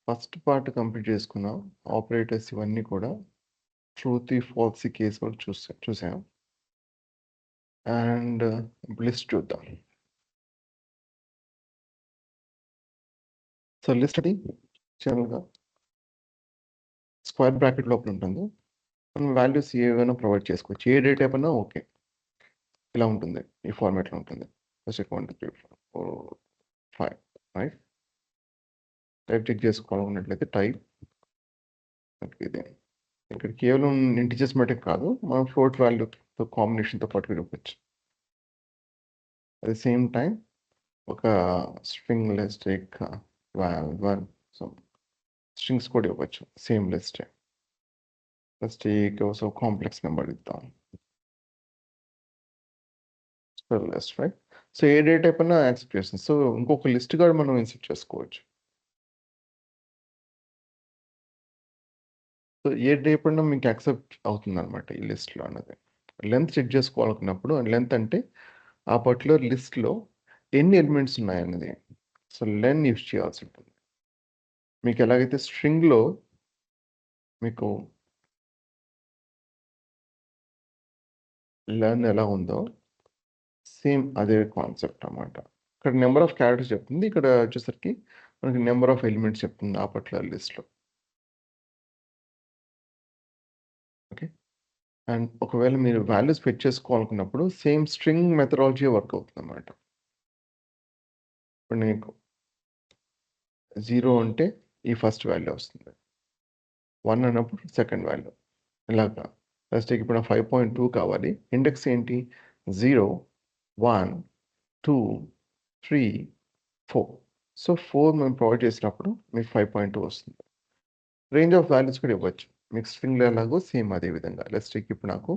First part complete చేసుకున్నాం. Operators ఇవన్నీ కూడా ట్రూత్, ఫాల్స్ కేసు కూడా చూసాం. అండ్ లిస్ట్ చూద్దాం. సో లిస్ట్ అది జనరల్గా స్క్వేర్ బ్రాకెట్ లోపల ఉంటుంది. మనం వాల్యూస్ ఏవైనా ప్రొవైడ్ చేసుకోవచ్చు. ఏ డేట్ అయిపోయినా ఓకే. ఇలా ఉంటుంది, ఈ ఫార్మాట్లో ఉంటుంది. First 1 2 3 4 5 right. టైప్ చెక్ చేసుకోవాలనుకున్నట్లయితే టైప్ ఇది. ఇక్కడ కేవలం ఇంటిజర్స్ మటుకు కాదు, మనం ఫ్లోట్ వాల్యూతో కాంబినేషన్తో పాటు ఇవ్వచ్చు. అట్ ద సేమ్ టైం ఒక స్ట్రింగ్ లిస్ట్ స్ట్రింగ్స్ కూడా ఇవ్వచ్చు, same list. First so complex number ఇద్దాం, లిస్ట్ రైట్. సో ఏ డేట్ అయిపోయినా యాక్సెప్ట్ చేస్తుంది. సో ఇంకొక లిస్ట్ కూడా మనం ఇన్సర్ట్ చేసుకోవచ్చు. సో ఏ డే అయిపోయినా మీకు యాక్సెప్ట్ అవుతుంది అనమాట ఈ లిస్ట్లో అన్నది. లెంత్ చెక్ చేసుకోవాలనుకున్నప్పుడు, లెంత్ అంటే ఆ పర్టికులర్ లిస్ట్లో ఎన్ని ఎలిమెంట్స్ ఉన్నాయన్నది. సో లెన్ యూజ్ చేయాల్సి ఉంటుంది. మీకు ఎలాగైతే స్ట్రింగ్లో మీకు లెన్ ఎలా ఉందో సేమ్ అదే కాన్సెప్ట్ అన్నమాట. ఇక్కడ నెంబర్ ఆఫ్ క్యారెక్టర్స్ చెప్తుంది, ఇక్కడ వచ్చేసరికి మనకి నెంబర్ ఆఫ్ ఎలిమెంట్స్ చెప్తుంది ఆ పర్టికులర్ లిస్ట్లో. ఓకే. అండ్ ఒకవేళ మీరు వాల్యూస్ ఫెచ్ చేసుకోవాలనుకున్నప్పుడు సేమ్ స్ట్రింగ్ మెథడాలజీ వర్క్ అవుతుంది అన్నమాట. ఇప్పుడు నీకు 0 అంటే ఈ ఫస్ట్ వాల్యూ వస్తుంది, 1 అన్నప్పుడు సెకండ్ వాల్యూ, ఇలాగా. ఫస్ట్ ఇప్పుడు 5.2 కావాలి. ఇండెక్స్ ఏంటి? 0 1 2 3 4. సో 4 మనం ప్రొవైడ్ చేసినప్పుడు మీకు 5.2 వస్తుంది. రేంజ్ ఆఫ్ వాల్యూస్ కూడా ఇవ్వచ్చు మీకు స్ట్రింగ్లో ఎలాగో సేమ్ అదే విధంగా. లెట్స్ టేక్ ఇప్పుడు నాకు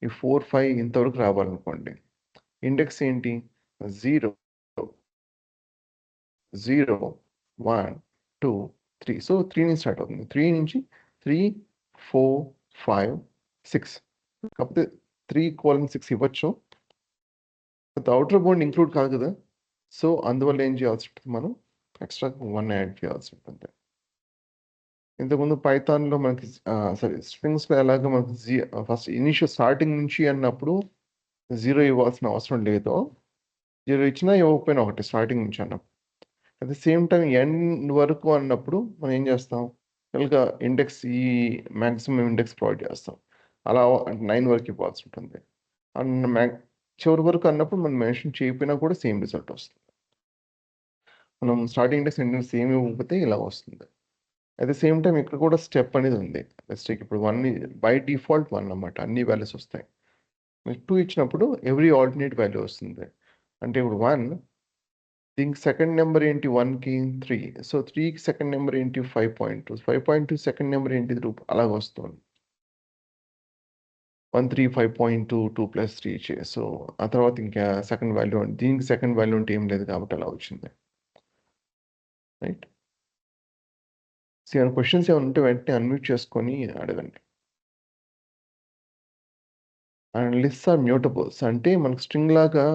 ఈ 4 5 ఇంతవరకు రావాలనుకోండి. ఇండెక్స్ ఏంటి? 0 0 1 2 3. సో 3 నుంచి స్టార్ట్ అవుతుంది. 3 నుంచి 3 4 5 6. కాకపోతే 3:6 ఇవ్వచ్చు. అవుటర్ బౌండ్ ఇంక్లూడ్ కాదు కదా. సో అందువల్ల ఏం చేయాల్సి ఉంటుంది, మనం ఎక్స్ట్రా 1 యాడ్ చేయాల్సి ఉంటుంది. ఇంతకుముందు పైథాన్లో మనకి స్ట్రింగ్స్లో ఎలాగో మనకి ఫస్ట్ ఇనిషియల్ స్టార్టింగ్ నుంచి అన్నప్పుడు 0 ఇవ్వాల్సిన అవసరం లేదు. 0 ఇచ్చినా ఇవ్వకపోయినా ఒకటి స్టార్టింగ్ నుంచి అన్నప్పుడు. At the same time end వరకు అన్నప్పుడు మనం ఏం చేస్తాం, జనరల్గా ఇండెక్స్ ఈ మ్యాక్సిమం ఇండెక్స్ ప్రొవైడ్ చేస్తాం. అలా 9 వరకు ఇవ్వాల్సి ఉంటుంది. అండ్ చివరి వరకు అన్నప్పుడు మనం మెన్షన్ చేయకపోయినా కూడా సేమ్ రిజల్ట్ వస్తుంది. మనం స్టార్టింగ్ ఇండెక్స్ ఎండ్ సేమ్ ఇవ్వకపోతే ఇలా వస్తుంది. అట్ ద సేమ్ టైం ఇక్కడ కూడా స్టెప్ అనేది ఉంది. మిస్టేక్ ఇప్పుడు 1 బై డిఫాల్ట్ 1 అన్నమాట, అన్ని వాల్యూస్ వస్తాయి. 2 ఇచ్చినప్పుడు ఎవ్రీ ఆల్టర్నేట్ వాల్యూ వస్తుంది. అంటే ఇప్పుడు 1, దీనికి సెకండ్ నెంబర్ ఏంటి 1కి 3. సో 3కి సెకండ్ నెంబర్ ఏంటి 5.2. 5.2 సెకండ్ నెంబర్ ఏంటి అలాగ వస్తుంది. 1 3 5.2 2 + 3 సో ఆ తర్వాత ఇంకా సెకండ్ వాల్యూ, దీనికి సెకండ్ వాల్యూ అంటే ఏం లేదు కాబట్టి అలా వచ్చింది రైట్. సో ఏమైనా క్వశ్చన్స్ ఏమైనా ఉంటే వెంటనే అన్మ్యూట్ చేసుకొని అడగండి. అండ్ లిస్ట్స్ ఆర్ మ్యూటబుల్స్ అంటే మనకు స్ట్రింగ్ లాగా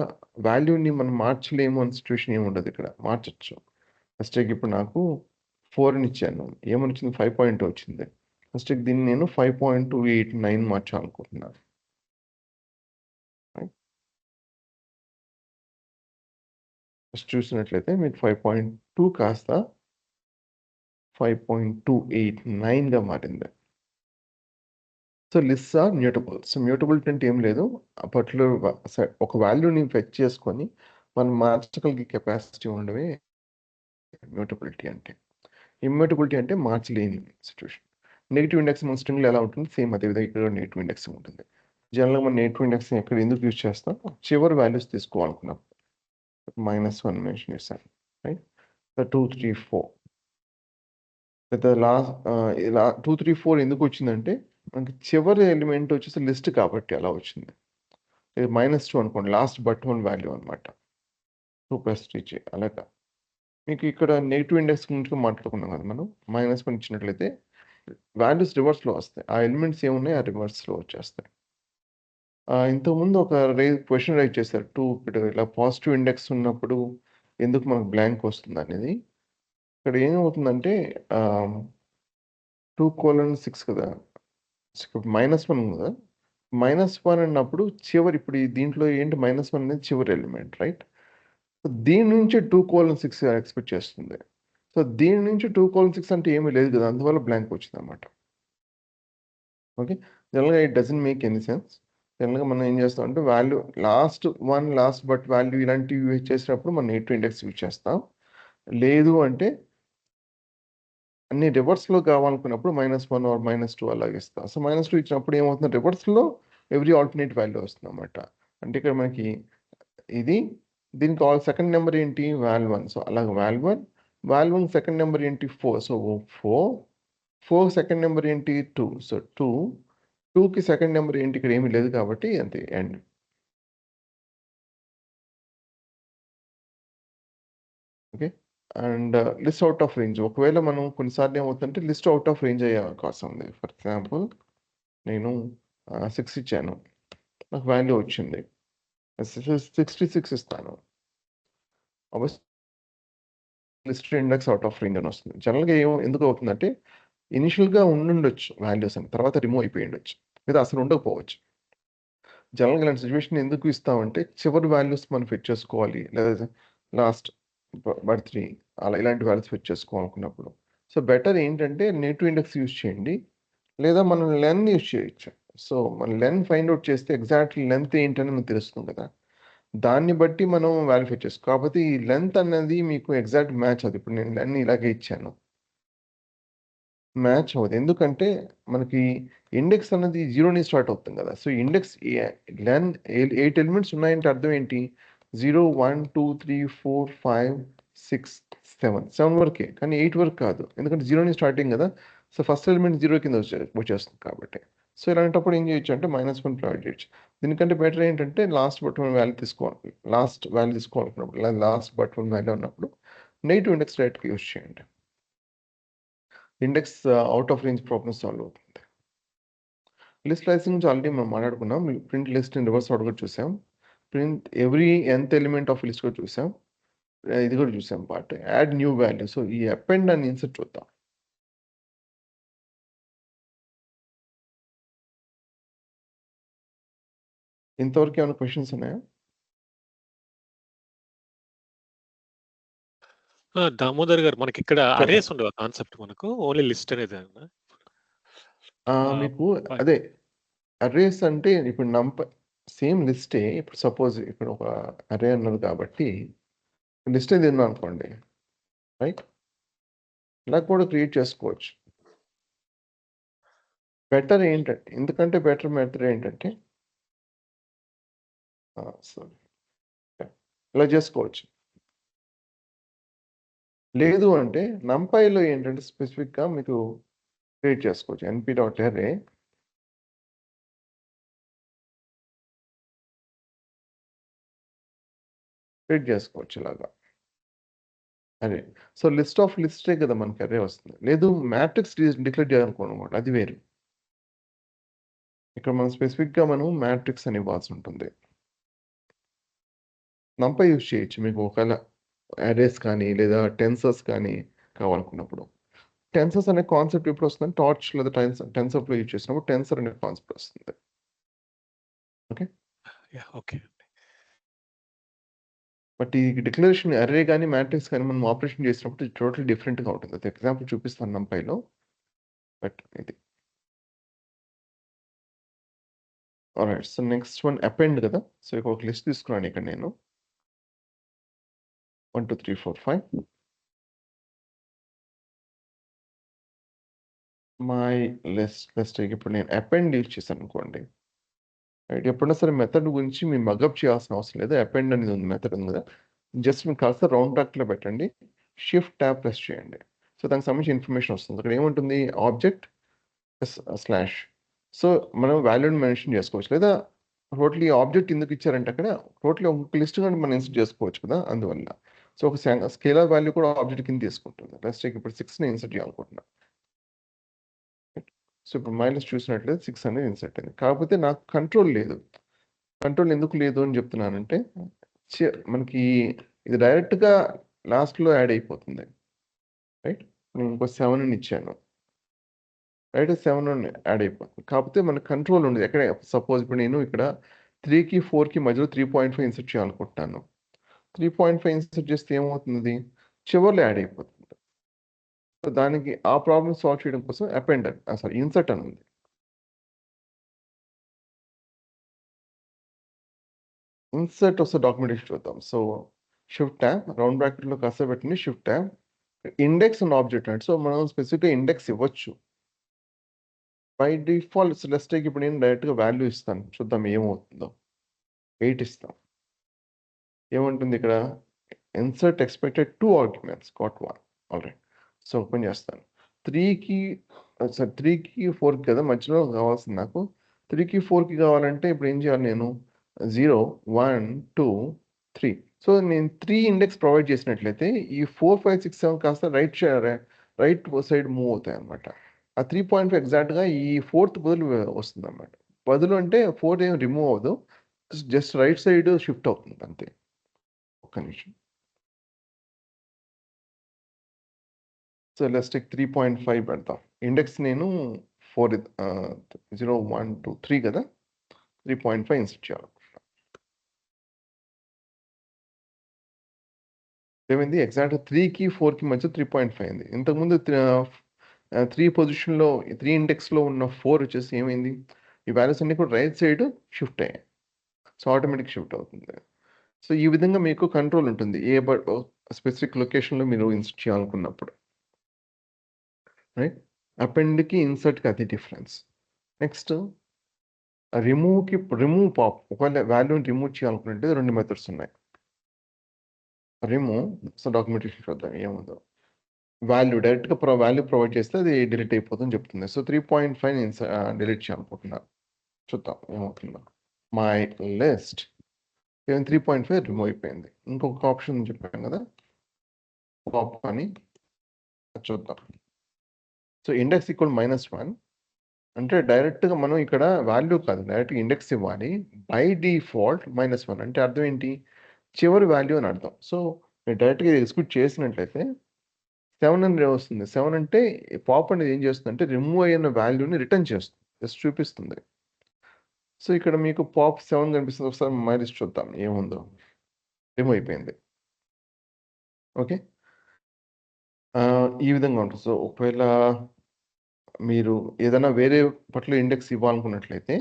వాల్యూని మనం మార్చలేము అనే సిచ్యువేషన్ ఏమి ఉండదు. ఇక్కడ మార్చచ్చు. ఫస్ట్ ఇప్పుడు నాకు 4 ఇచ్చాను, ఏమని వచ్చింది 5.2 వచ్చింది. ఫస్ట్ దీన్ని నేను 5.289 మార్చాలనుకుంటున్నాను. ఫస్ట్ చూసినట్లయితే మీకు 5.2 కాస్త 5.289గా మారింది. So lists are mutables. Mutability అంటే ఏం లేదు, అప్పట్లో ఒక వాల్యూని ఫెచ్ చేసుకొని మనం మార్చగలిగే కెపాసిటీ ఉండడమే మ్యూటబిలిటీ అంటే. ఇమ్యూటబిలిటీ అంటే మార్చలేని సిచ్యువేషన్. నెగిటివ్ ఇండెక్స్ మన స్ట్రింగ్లో ఎలా ఉంటుంది, సేమ్ అదే విధంగా ఇక్కడ నెగిటివ్ ఇండెక్స్ ఉంటుంది. జనరల్గా మనం నెగిటివ్ ఇండెక్స్ ఎక్కడ ఎందుకు యూజ్ చేస్తాం, చివరి వాల్యూస్ తీసుకోవాలనుకున్నాం. -1 మెన్షన్ చేశాను రైట్. 2 3 4 లేదా లాస్ట్ ఇలా 2 3 4 ఎందుకు వచ్చిందంటే మనకి చివరి ఎలిమెంట్ వచ్చేసి లిస్ట్ కాబట్టి అలా వచ్చింది. ఇది -2 అనుకోండి, లాస్ట్ బట్ 1 వాల్యూ అనమాట. 2 + 3 అలాగా. మీకు ఇక్కడ నెగిటివ్ ఇండెక్స్ గురించి మాట్లాడుకున్నాం కదా మనం. -1 ఇచ్చినట్లయితే వాల్యూస్ రివర్స్లో వస్తాయి. ఆ ఎలిమెంట్స్ ఏమున్నాయి ఆ రివర్స్లో వచ్చేస్తాయి. ఇంతకుముందు ఒక క్వశ్చన్ రైజ్ చేశారు. ఇక్కడ ఇలా పాజిటివ్ ఇండెక్స్ ఉన్నప్పుడు ఎందుకు మనకు బ్లాంక్ వస్తుంది అనేది. ఇక్కడ ఏమవుతుందంటే 2:6 కదా, -1 ఉంది కదా, -1 అన్నప్పుడు చివరి ఇప్పుడు దీంట్లో ఏంటి -1 అనేది చివరి ఎలిమెంట్, రైట్? దీని నుంచి 2:6 ఎక్స్పెక్ట్ చేస్తుంది. సో దీని నుంచి 2:6 అంటే ఏమీ లేదు కదా, అందువల్ల బ్లాంక్ వచ్చింది అనమాట. ఓకే, జనరల్గా it doesn't make any sense. జనరల్గా మనం ఏం చేస్తాం అంటే వాల్యూ లాస్ట్ బట్ వాల్యూ ఇలాంటివి యూజ్ చేసినప్పుడు మనం నేటివ్ ఇండెక్స్ యూజ్ చేస్తాం. లేదు అంటే అన్ని రివర్స్లో కావాలనుకున్నప్పుడు -1 ఆర్ -2 అలాగే ఇస్తాం. సో -2 ఇచ్చినప్పుడు ఏమవుతుంది, రివర్స్లో ఎవ్రీ ఆల్టర్నేట్ వాల్యూ వస్తుంది అనమాట. అంటే ఇక్కడ మనకి ఇది దీనికి సెకండ్ నెంబర్ ఏంటి, వాల్1. సో అలాగే వాల్1 సెకండ్ నెంబర్ ఏంటి, 4. సో 4 సెకండ్ నెంబర్ ఏంటి, 2. సో 2కి సెకండ్ నెంబర్ ఏంటి, ఇక్కడ ఏమీ లేదు కాబట్టి అంతే end. Okay, and list out of range. ఒకవేళ మనం కొన్నిసార్లు ఏమవుతుందంటే లిస్ట్ అవుట్ ఆఫ్ రేంజ్ అయ్యే అవకాశం ఉంది. ఫర్ ఎగ్జాంపుల్ నేను 6 ఇచ్చాను, నాకు వాల్యూ వచ్చింది 66 ఇస్తాను, list index out of range అని వస్తుంది. జనరల్గా ఎందుకు అవుతుందంటే ఇనిషియల్గా ఉండుండొచ్చు వాల్యూస్ అని, తర్వాత రిమూవ్ అయిపోయి ఉండొచ్చు, లేదా అసలు ఉండకపోవచ్చు. జనరల్గా ఇలాంటి సిచ్యువేషన్ ఎందుకు ఇస్తామంటే చివరి వాల్యూస్ మనం ఫిట్ చేసుకోవాలి, లేదా లాస్ట్ బర్త్డే అలా ఇలాంటి వాల్యూస్ ఫిట్ చేసుకోవాలనుకున్నప్పుడు. సో బెటర్ ఏంటంటే నేటివ్ ఇండెక్స్ యూజ్ చేయండి, లేదా మనం లెన్ యూజ్ చేయొచ్చు. సో మనం లెన్ ఫైండ్ అవుట్ చేస్తే ఎగ్జాక్ట్లీ లెంత్ ఏంటని మనకు తెలుస్తుంది కదా, దాన్ని బట్టి మనం వాల్యూ ఫిట్ చేసుకో. కాకపోతే ఈ లెంత్ అన్నది మీకు ఎగ్జాక్ట్ మ్యాచ్ అవుతుంది. ఇప్పుడు నేను లెన్ ఇలాగే ఇచ్చాను, మ్యాచ్ అవ్వదు. ఎందుకంటే మనకి ఇండెక్స్ అన్నది 0 నుంచి స్టార్ట్ అవుతుంది కదా. సో ఇండెక్స్ లెన్ 8 ఎలిమెంట్స్ ఉన్నాయంటే అర్థం ఏంటి, 0 1 2 3 4 5 6 7 వరకే, కానీ 8 వరకు కాదు, ఎందుకంటే 0 నుంచి స్టార్టింగ్ కదా. సో ఫస్ట్ ఎలిమెంట్ 0 కింద వచ్చేస్తుంది కాబట్టి. సో ఇలాంటప్పుడు ఏం చేయొచ్చు అంటే -1 ప్రొవైడ్ చేయొచ్చు. దీనికంటే బెటర్ ఏంటంటే లాస్ట్ బట్ వన్ వాల్యూ తీసుకోవాలనుకున్నప్పుడు, లేదా లాస్ట్ బట్ వన్ వాల్యూ ఉన్నప్పుడు నెగిటివ్ ఇండెక్స్ డైరెక్ట్గా యూజ్ చేయండి. Index out of range problem solve అవుతుంది. లిస్ట్ స్లైసింగ్ గురించి ఆల్రెడీ మనం మాట్లాడుకున్నాం. Print list in reverse order కూడా చూసాం. Print every nth element of list కూడా చూసాం. ఇది కూడా చూసాం part. Add new value. So ఈ అపెండ్ అని ఇన్సర్ట్ చూద్దాం. ఇంతవరకు ఏమైనా క్వశ్చన్స్ ఉన్నాయా? దామోదర్ గారు, మనకి ఇక్కడ అరేస్ ఉండవు కాన్సెప్ట్, మనకు ఓన్లీ లిస్ట్ అనేది. మీకు అదే అరేస్ అంటే ఇప్పుడు సేమ్ లిస్టే. ఇప్పుడు సపోజ్ ఇక్కడ ఒక అరే అన్నది కాబట్టి లిస్ట్ ఏది ఉందో అనుకోండి, రైట్? ఇలా కూడా క్రియేట్ చేసుకోవచ్చు. బెటర్ ఏంటంటే, ఎందుకంటే బెటర్ మెథడ్ ఏంటంటే సారీ ఇలా చేసుకోవచ్చు. లేదు అంటే నంపైలో ఏంటంటే స్పెసిఫిక్గా మీకు క్రియేట్ చేసుకోవచ్చు. np.array క్రియేట్ చేసుకోవచ్చు ఇలాగా అరే. సో లిస్ట్ ఆఫ్ లిస్టే కదా మనకి అరే వస్తుంది. లేదు మ్యాట్రిక్స్ డిక్లేర్ చేయాలనుకోనమాట, అది వేరు. ఇక్కడ మనం స్పెసిఫిక్గా మనం మ్యాట్రిక్స్ అని ఇవ్వాల్సి ఉంటుంది. నంపై యూజ్ చేయొచ్చు మీకు ఒకవేళ అరేస్ కానీ లేదా టెన్సర్స్ కానీ కావాలనుకున్నప్పుడు. టెన్సర్స్ అనే కాన్సెప్ట్ ఎప్పుడు వస్తుంది, టార్చ్ లేదా టెన్సర్లో యూజ్ చేసినప్పుడు టెన్సర్ అనే కాన్సెప్ట్ వస్తుంది. Okay okay. బట్ ఈ డిక్లరేషన్ అరే కానీ మ్యాట్రిక్స్ కానీ మనం ఆపరేషన్ చేసినప్పుడు టోటల్ డిఫరెంట్గా ఉంటుంది. అది ఎగ్జాంపుల్ చూపిస్తాను నంపైలో. బట్ ఇది alright. So next one append కదా. సో ఇక్కడ ఒక లిస్ట్ తీసుకున్నాను ఇక్కడ నేను 1 2 3 4 5 మై లిస్ట్. ఇప్పుడు నేను అపెండ్ యూజ్ చేశాను అనుకోండి, రైట్? ఎప్పుడైనా సరే మెథడ్ గురించి మీరు మగప్ చేయాల్సిన అవసరం లేదు. అపెండ్ అనేది ఉంది, మెథడ్ ఉంది కదా. జస్ట్ మీరు కర్సర్ రౌండ్ ట్రాక్లో పెట్టండి, షిఫ్ట్ ట్యాబ్ ప్రెస్ చేయండి. సో దానికి సంబంధించి ఇన్ఫర్మేషన్ వస్తుంది. అక్కడ ఏముంటుంది, ఆబ్జెక్ట్ స్లాష్. సో మనం వాల్యూని మెన్షన్ చేసుకోవచ్చు, లేదా టోటలీ ఆబ్జెక్ట్ ఎందుకు ఇచ్చారంటే అక్కడ టోటలీ ఒక లిస్ట్ కానీ మనం ఇన్సర్ట్ చేసుకోవచ్చు కదా, అందువల్ల. సో ఒక స్కేలర్ వాల్యూ కూడా ఆబ్జెక్ట్ కింద తీసుకుంటుంది. లెట్స్ టేక్ ఇప్పుడు 6ని ఇన్సర్ట్ చేయాలనుకుంటున్నా. సో ఇప్పుడు మైనస్ చూసినట్లయితే 6 అనేది ఇన్సర్ట్ అయింది. కాకపోతే నాకు కంట్రోల్ లేదు. కంట్రోల్ ఎందుకు లేదు అని చెప్తున్నానంటే మనకి ఇది డైరెక్ట్గా లాస్ట్లో యాడ్ అయిపోతుంది. రైట్? నేను ఇంకో 7 అని ఇచ్చాను. రైట్? 7 యాడ్ అయిపోతుంది. కాకపోతే మనకు కంట్రోల్ ఉండదు. ఎక్కడ సపోజ్ ఇప్పుడు నేను ఇక్కడ 3కి, 4కి మధ్యలో 3.5 ఇన్సర్ట్ చేయాలనుకుంటున్నాను. 3.5 ఇన్సర్ట్ చేస్తే ఏమవుతుంది? చివర్లో యాడ్ అయిపోతుంది. సో, దానికి ఆ ప్రాబ్లమ్ సాల్వ్ చేయడం కోసం అపెండ్ సారీ ఇన్సర్ట్ అని ఉంది. ఇన్సర్ట్ వస్తే డాక్యుమెంటేషన్ చూద్దాం. సో, షిఫ్ట్ ట్యాబ్ రౌండ్ బ్రాకెట్‌లో కర్సర్ పెట్టండి. Shift tab index an object అండి. సో, మనం స్పెసిఫిక్‌గా ఇండెక్స్ ఇవ్వచ్చు. బై డిఫాల్ట్ లెట్స్ టేక్ ఇప్పుడు నేను డైరెక్ట్‌గా వాల్యూ ఇస్తాను. చూద్దాం ఏమవుతుందో. 8 ఇస్తాం. ఏముంటుంది ఇక్కడ? Insert expected 2 arguments got 1 alright. So, open చేస్తాను. 3కి 3కి 4కి కదా మధ్యలో కావాల్సింది నాకు. 3కి 4కి కావాలంటే ఇప్పుడు ఏం చేయాలి నేను? 0, 1, 2, 3. సో, నేను 3 ఇండెక్స్ ప్రొవైడ్ చేసినట్లయితే ఈ 4, 5, 6, 7 కాస్త రైట్ సైడ్ మూవ్ అవుతాయన్నమాట. ఆ 3.5 ఎగ్జాక్ట్‌గా ఈ 4థ్ బదులు వస్తుందన్నమాట. బదులు అంటే 4 ఏమి రిమూవ్ అవ్వదు. జస్ట్ రైట్ సైడ్ షిఫ్ట్ అవుతుంది అంతే. ఒక్క నిమిషం. సో, లెట్స్ టేక్ 3.5 పెడతాం. ఇండెక్స్ నేను 0, 1, 2, 3 కదా! 3.5 ఇన్సర్ట్ చేయాలి. ఏమైంది? ఎగ్జాక్ట్‌గా 3కి, 4కి మధ్య 3.5 అయింది. ఇంతకుముందు 3 పొజిషన్‌లో 3 ఇండెక్స్‌లో ఉన్న 4 వచ్చేసి ఏమైంది? ఈ వాల్యూస్ అన్నీ కూడా రైట్ సైడ్ షిఫ్ట్ అయ్యాయి. సో, ఆటోమేటిక్ షిఫ్ట్ అవుతుంది. సో, ఈ విధంగా మీకు కంట్రోల్ ఉంటుంది. స్పెసిఫిక్ లొకేషన్‌లో మీరు ఇన్సర్ట్ చేయాలనుకున్నప్పుడు. రైట్? అపెండ్‌కి, ఇన్సర్ట్‌కి అది డిఫరెన్స్. నెక్స్ట్ రిమూవ్ పాప్ ఒకవేళ వాల్యూని రిమూవ్ చేయాలనుకుంటే 2 మెథడ్స్ ఉన్నాయి. సో, డాక్యుమెంటేషన్ చూద్దాం ఏముందో. వాల్యూ డైరెక్ట్‌గా వాల్యూ ప్రొవైడ్ చేస్తే అది డిలీట్ అయిపోతుందని చెప్తుంది. సో, 3.5 డిలీట్ చేయాలనుకుంటున్నా. చూద్దాం ఏమవుతుందో. మై లిస్ట్ 3.5 రిమూవ్ అయిపోయింది. ఇంకొక ఆప్షన్ చెప్పాను కదా! పాప్ అని చూద్దాం. సో, ఇండెక్స్ ఈక్వల్ -1 అంటే డైరెక్ట్‌గా మనం ఇక్కడ వాల్యూ కాదు. డైరెక్ట్‌గా ఇండెక్స్ ఇవ్వాలి. బై డిఫాల్ట్ -1 అంటే అర్థం ఏంటి? చివరి వాల్యూ అని అర్థం. సో, మీరు డైరెక్ట్‌గా ఎగ్జిక్యూట్ చేసినట్లయితే 7 అని వస్తుంది. 7 అంటే పాప్ అనేది ఏం చేస్తుందంటే రిమూవ్ అయిన వాల్యూని రిటర్న్ చేస్తుంది. జస్ట్ చూపిస్తుంది. సో, ఇక్కడ మీకు పాప్ 7 కనిపిస్తుంది. ఒకసారి మై లిస్ట్ చూద్దాం ఏముందో. రిమూవ్ అయిపోయింది. ఓకే. ఈ విధంగా ఉంటుంది. సో, ఒకవేళ మీరు ఏదైనా వేరే పర్టిక్యులర్ ఇండెక్స్ ఇవ్వాలనుకున్నట్లయితే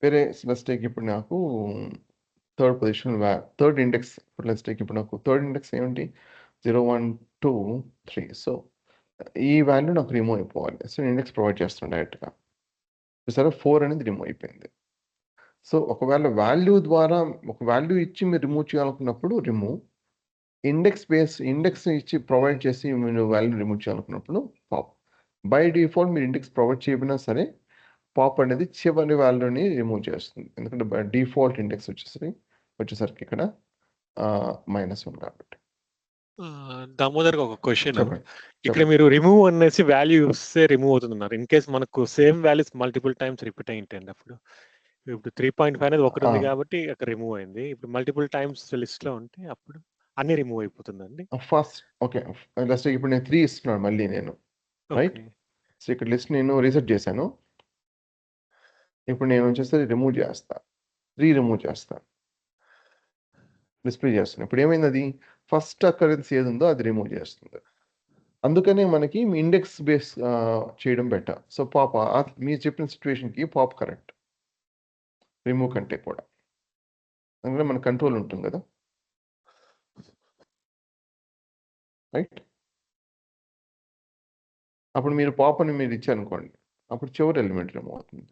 వేరే లెట్స్ టేక్ ఇప్పుడు నాకు థర్డ్ ఇండెక్స్ లెట్స్ టేక్ ఇప్పుడు నాకు థర్డ్ ఇండెక్స్ ఏమిటి? 0, 1, 2, 3. సో, ఈ వాల్యూ నాకు రిమూవ్ అయిపోవాలి. సో, ఇండెక్స్ ప్రొవైడ్ చేస్తున్నాను డైరెక్ట్‌గా. చూసారా 4 అనేది రిమూవ్ అయిపోయింది. సో, ఒకవేళ ఒక వాల్యూ ఇచ్చి మీరు రిమూవ్ చేయాలనుకున్నప్పుడు రిమూవ్. ఇండెక్స్ ఇచ్చి ప్రొవైడ్ చేసి మీరు వాల్యూ రిమూవ్ చేయాలనుకున్నప్పుడు పాప్. బై డిఫాల్ట్ మీరు ఇండెక్స్ ప్రొవైడ్ చేయకపోయినా సరే పాప్ అనేది చివరి వాల్యూని రిమూవ్ చేస్తుంది. ఎందుకంటే డిఫాల్ట్ ఇండెక్స్ వచ్చేసరికి ఇక్కడ -1 కాబట్టి. దామోదర్‌గా ఒక క్వెషన్. చెప్పండి. ఇక్కడ మీరు రిమూవ్ అనేసి వాల్యూ ఇస్తే రిమూవ్ అవుతుందన్నారు. ఇన్ కేస్ మనకు same values multiple times repeat అయ్యి ఉంటాయండి అప్పుడు. ఇప్పుడు 3.5 అనేది ఒకటి ఉంది కాబట్టి అక్కడ రిమూవ్ అయింది. ఇప్పుడు మల్టిపుల్ టైమ్స్ లిస్ట్‌లో ఉంటే అప్పుడు అన్నీ రిమూవ్ అయిపోతుందండి? First okay. లెట్స్ టేక్ ఇప్పుడు నేను 3 ఇస్తున్నాను మళ్ళీ నేను. రైట్? ఓకే. సో, ఇక్కడ లిస్ట్ నేను రీసెట్ చేశాను. ఇప్పుడు నేను వచ్చేసి రిమూవ్ చేస్తా. 3 రిమూవ్ చేస్తా. డిస్ప్లే చేస్తున్నా. ఇప్పుడు ఏమైందది? ఫస్ట్ అకరెన్స్ ఏదుందో అది రిమూవ్ చేస్తుంది. అందుకనే మనకి ఇండెక్స్ బేస్ చేయడం బెటర్. సో, మీరు చెప్పిన సిట్యుయేషన్‌కి పాప్ కరెక్ట్. రిమూవ్ కంటే కూడా. అందులో మన కంట్రోల్ ఉంటుంది గదా! రైట్? అప్పుడు మీరు పాప్ అని మీరు ఇచ్చారనుకోండి. అప్పుడు చివరి ఎలిమెంట్ రిమూవ్ అవుతుంది.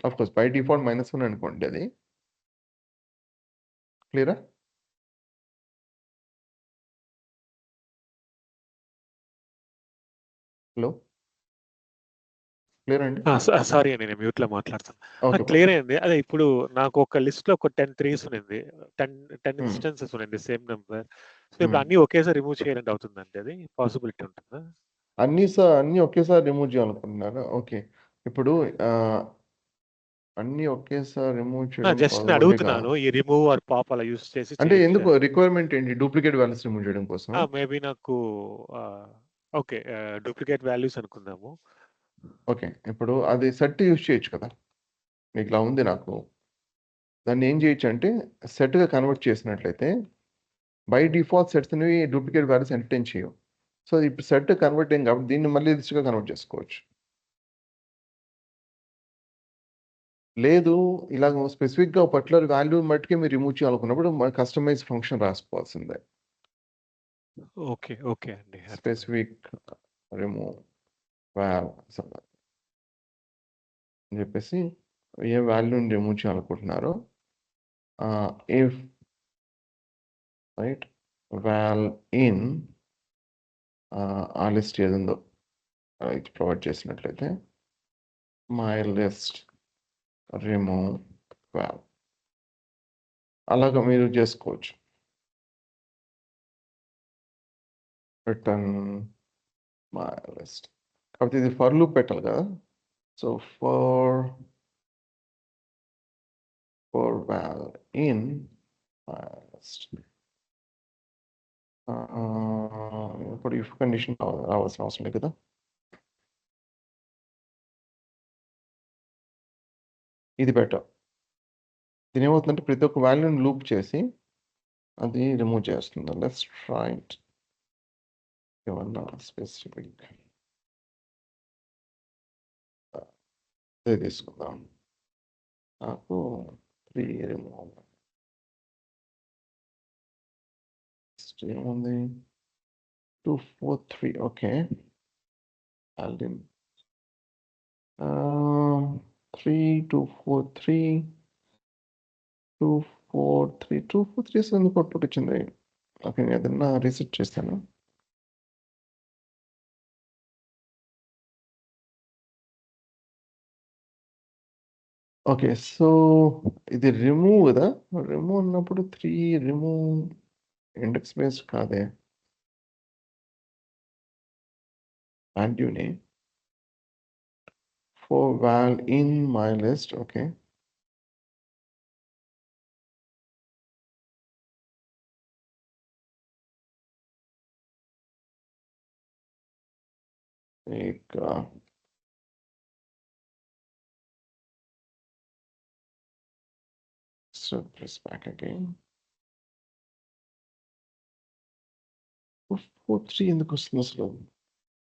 ఆఫ్‌కోర్స్ బై డిఫాల్ట్ -1 అనుకోండి అది. క్లియరా? హలో? క్లియరా అండి? సారీ అండి. నేను మ్యూట్‌లో మాట్లాడుతున్నా. ఓకే. క్లియర్ అయింది. అదే ఇప్పుడు నాకు ఒక లిస్ట్‌లో ఒక 10 ట్రీస్ ఉన్నింది. 10 హ్మ్. ఇన్‌స్టెన్సెస్ ఉన్నింది సేమ్ నంబర్. సో, హ్మ్. ఇప్పుడు అన్నీ ఒకేసారి రిమూవ్ చేయాలంటే అవుతుందండి అది? పాసిబిలిటీ ఉంటుందా? అన్నీ ఒకేసారి రిమూవ్ చేయాలనుకుంటున్నారా? ఓకే. ఇప్పుడు అన్నీ ఒకేసారి రిమూవ్ చేయడం జస్ట్ నేను పాసిబిలిటీగా అడుగుతున్నాను. ఈ రిమూవ్ ఆర్ పాప్ అలా యూజ్ చేసి అంటే చేయొచ్చా? ఎందుకు రిక్వైర్మెంట్ ఏంటి? డూప్లికేట్ వాల్యూస్ రిమూవ్ చేయడం కోసమా? మేబీ నాకు ఆహ్ ఓకే. డూప్లికేట్ వాల్యూస్ అనుకుందాము. ఓకే. ఇప్పుడు అది సెట్ యూజ్ చేయొచ్చు కదా! మీకు ఇలా ఉంది నాకు. దాన్ని ఏం చేయొచ్చంటే సెట్‌గా కన్వర్ట్ చేసినట్లయితే బై డిఫాల్ట్ సెట్స్ అనేవి డూప్లికేట్ వాల్యూస్ ఎంటర్‌టైన్ చేయవు. సో, ఇప్పుడు సెట్ కన్వర్ట్ అయింది కాబట్టి దీన్ని మళ్ళీ లిస్ట్‌గా కన్వర్ట్ చేసుకోవచ్చు. లేదు ఇలాగ స్పెసిఫిక్‌గా పర్టిక్యులర్ వాల్యూ మట్టుకే మీరు రిమూవ్ చేయాలనుకున్నప్పుడు కస్టమైజ్ ఫంక్షన్ రాసుకోవాల్సిందే. ఓకే. ఓకే అండి. అర్థమైంది. స్పెసిఫిక్ రిమూవ్ వాల్ అని చెప్పేసి ఏ వాల్యూని రిమూవ్ చేయాలనుకుంటున్నారో ఇఫ్ రైట్ వాల్ ఇన్ ఆ లిస్ట్ ఏదుందో ఇది ప్రొవైడ్ చేసినట్లయితే మై లిస్ట్ రిమూవ్ వాల్ అలాగా మీరు చేసుకోవచ్చు. రిటర్న్ మై లిస్ట్ కాబట్టి ఇది ఫర్ లూప్ పెట్టాలి కదా. So for val in my list ఇప్పుడు ఇఫ్ కండిషన్ రావాల్సిన అవసరం లేదు కదా. ఇది బెటర్. దీని ఏమవుతుందంటే ప్రతి ఒక్క వాల్యూని లూప్ చేసి అది రిమూవ్ చేస్తుంది. Let's try it. ఏమన్నా స్పెసిఫిక్ అదే తీసుకుందాం. నాకు 3 రిమూవ్ ఏముంది 2 4 3 ఓకే. Alden 3 2 4 3 2 4 3 2 4 3 ఎందుకు అవుట్పుట్ వచ్చింది? ఓకే. నేను ఏదన్నా రీసెట్ చేస్తాను. ఓకే. సో, ఇది రిమూవ్ గదా! రిమూవ్ అన్నప్పుడు 3 రిమూవ్ ఇండెక్స్ బేస్డ్ కాదే. వాల్యూనే. For val in my list okay. ఇక సో ప్రెస్ బ్యాక్ అగైన్. 4 3 ఎందుకు వస్తుంది అసలు?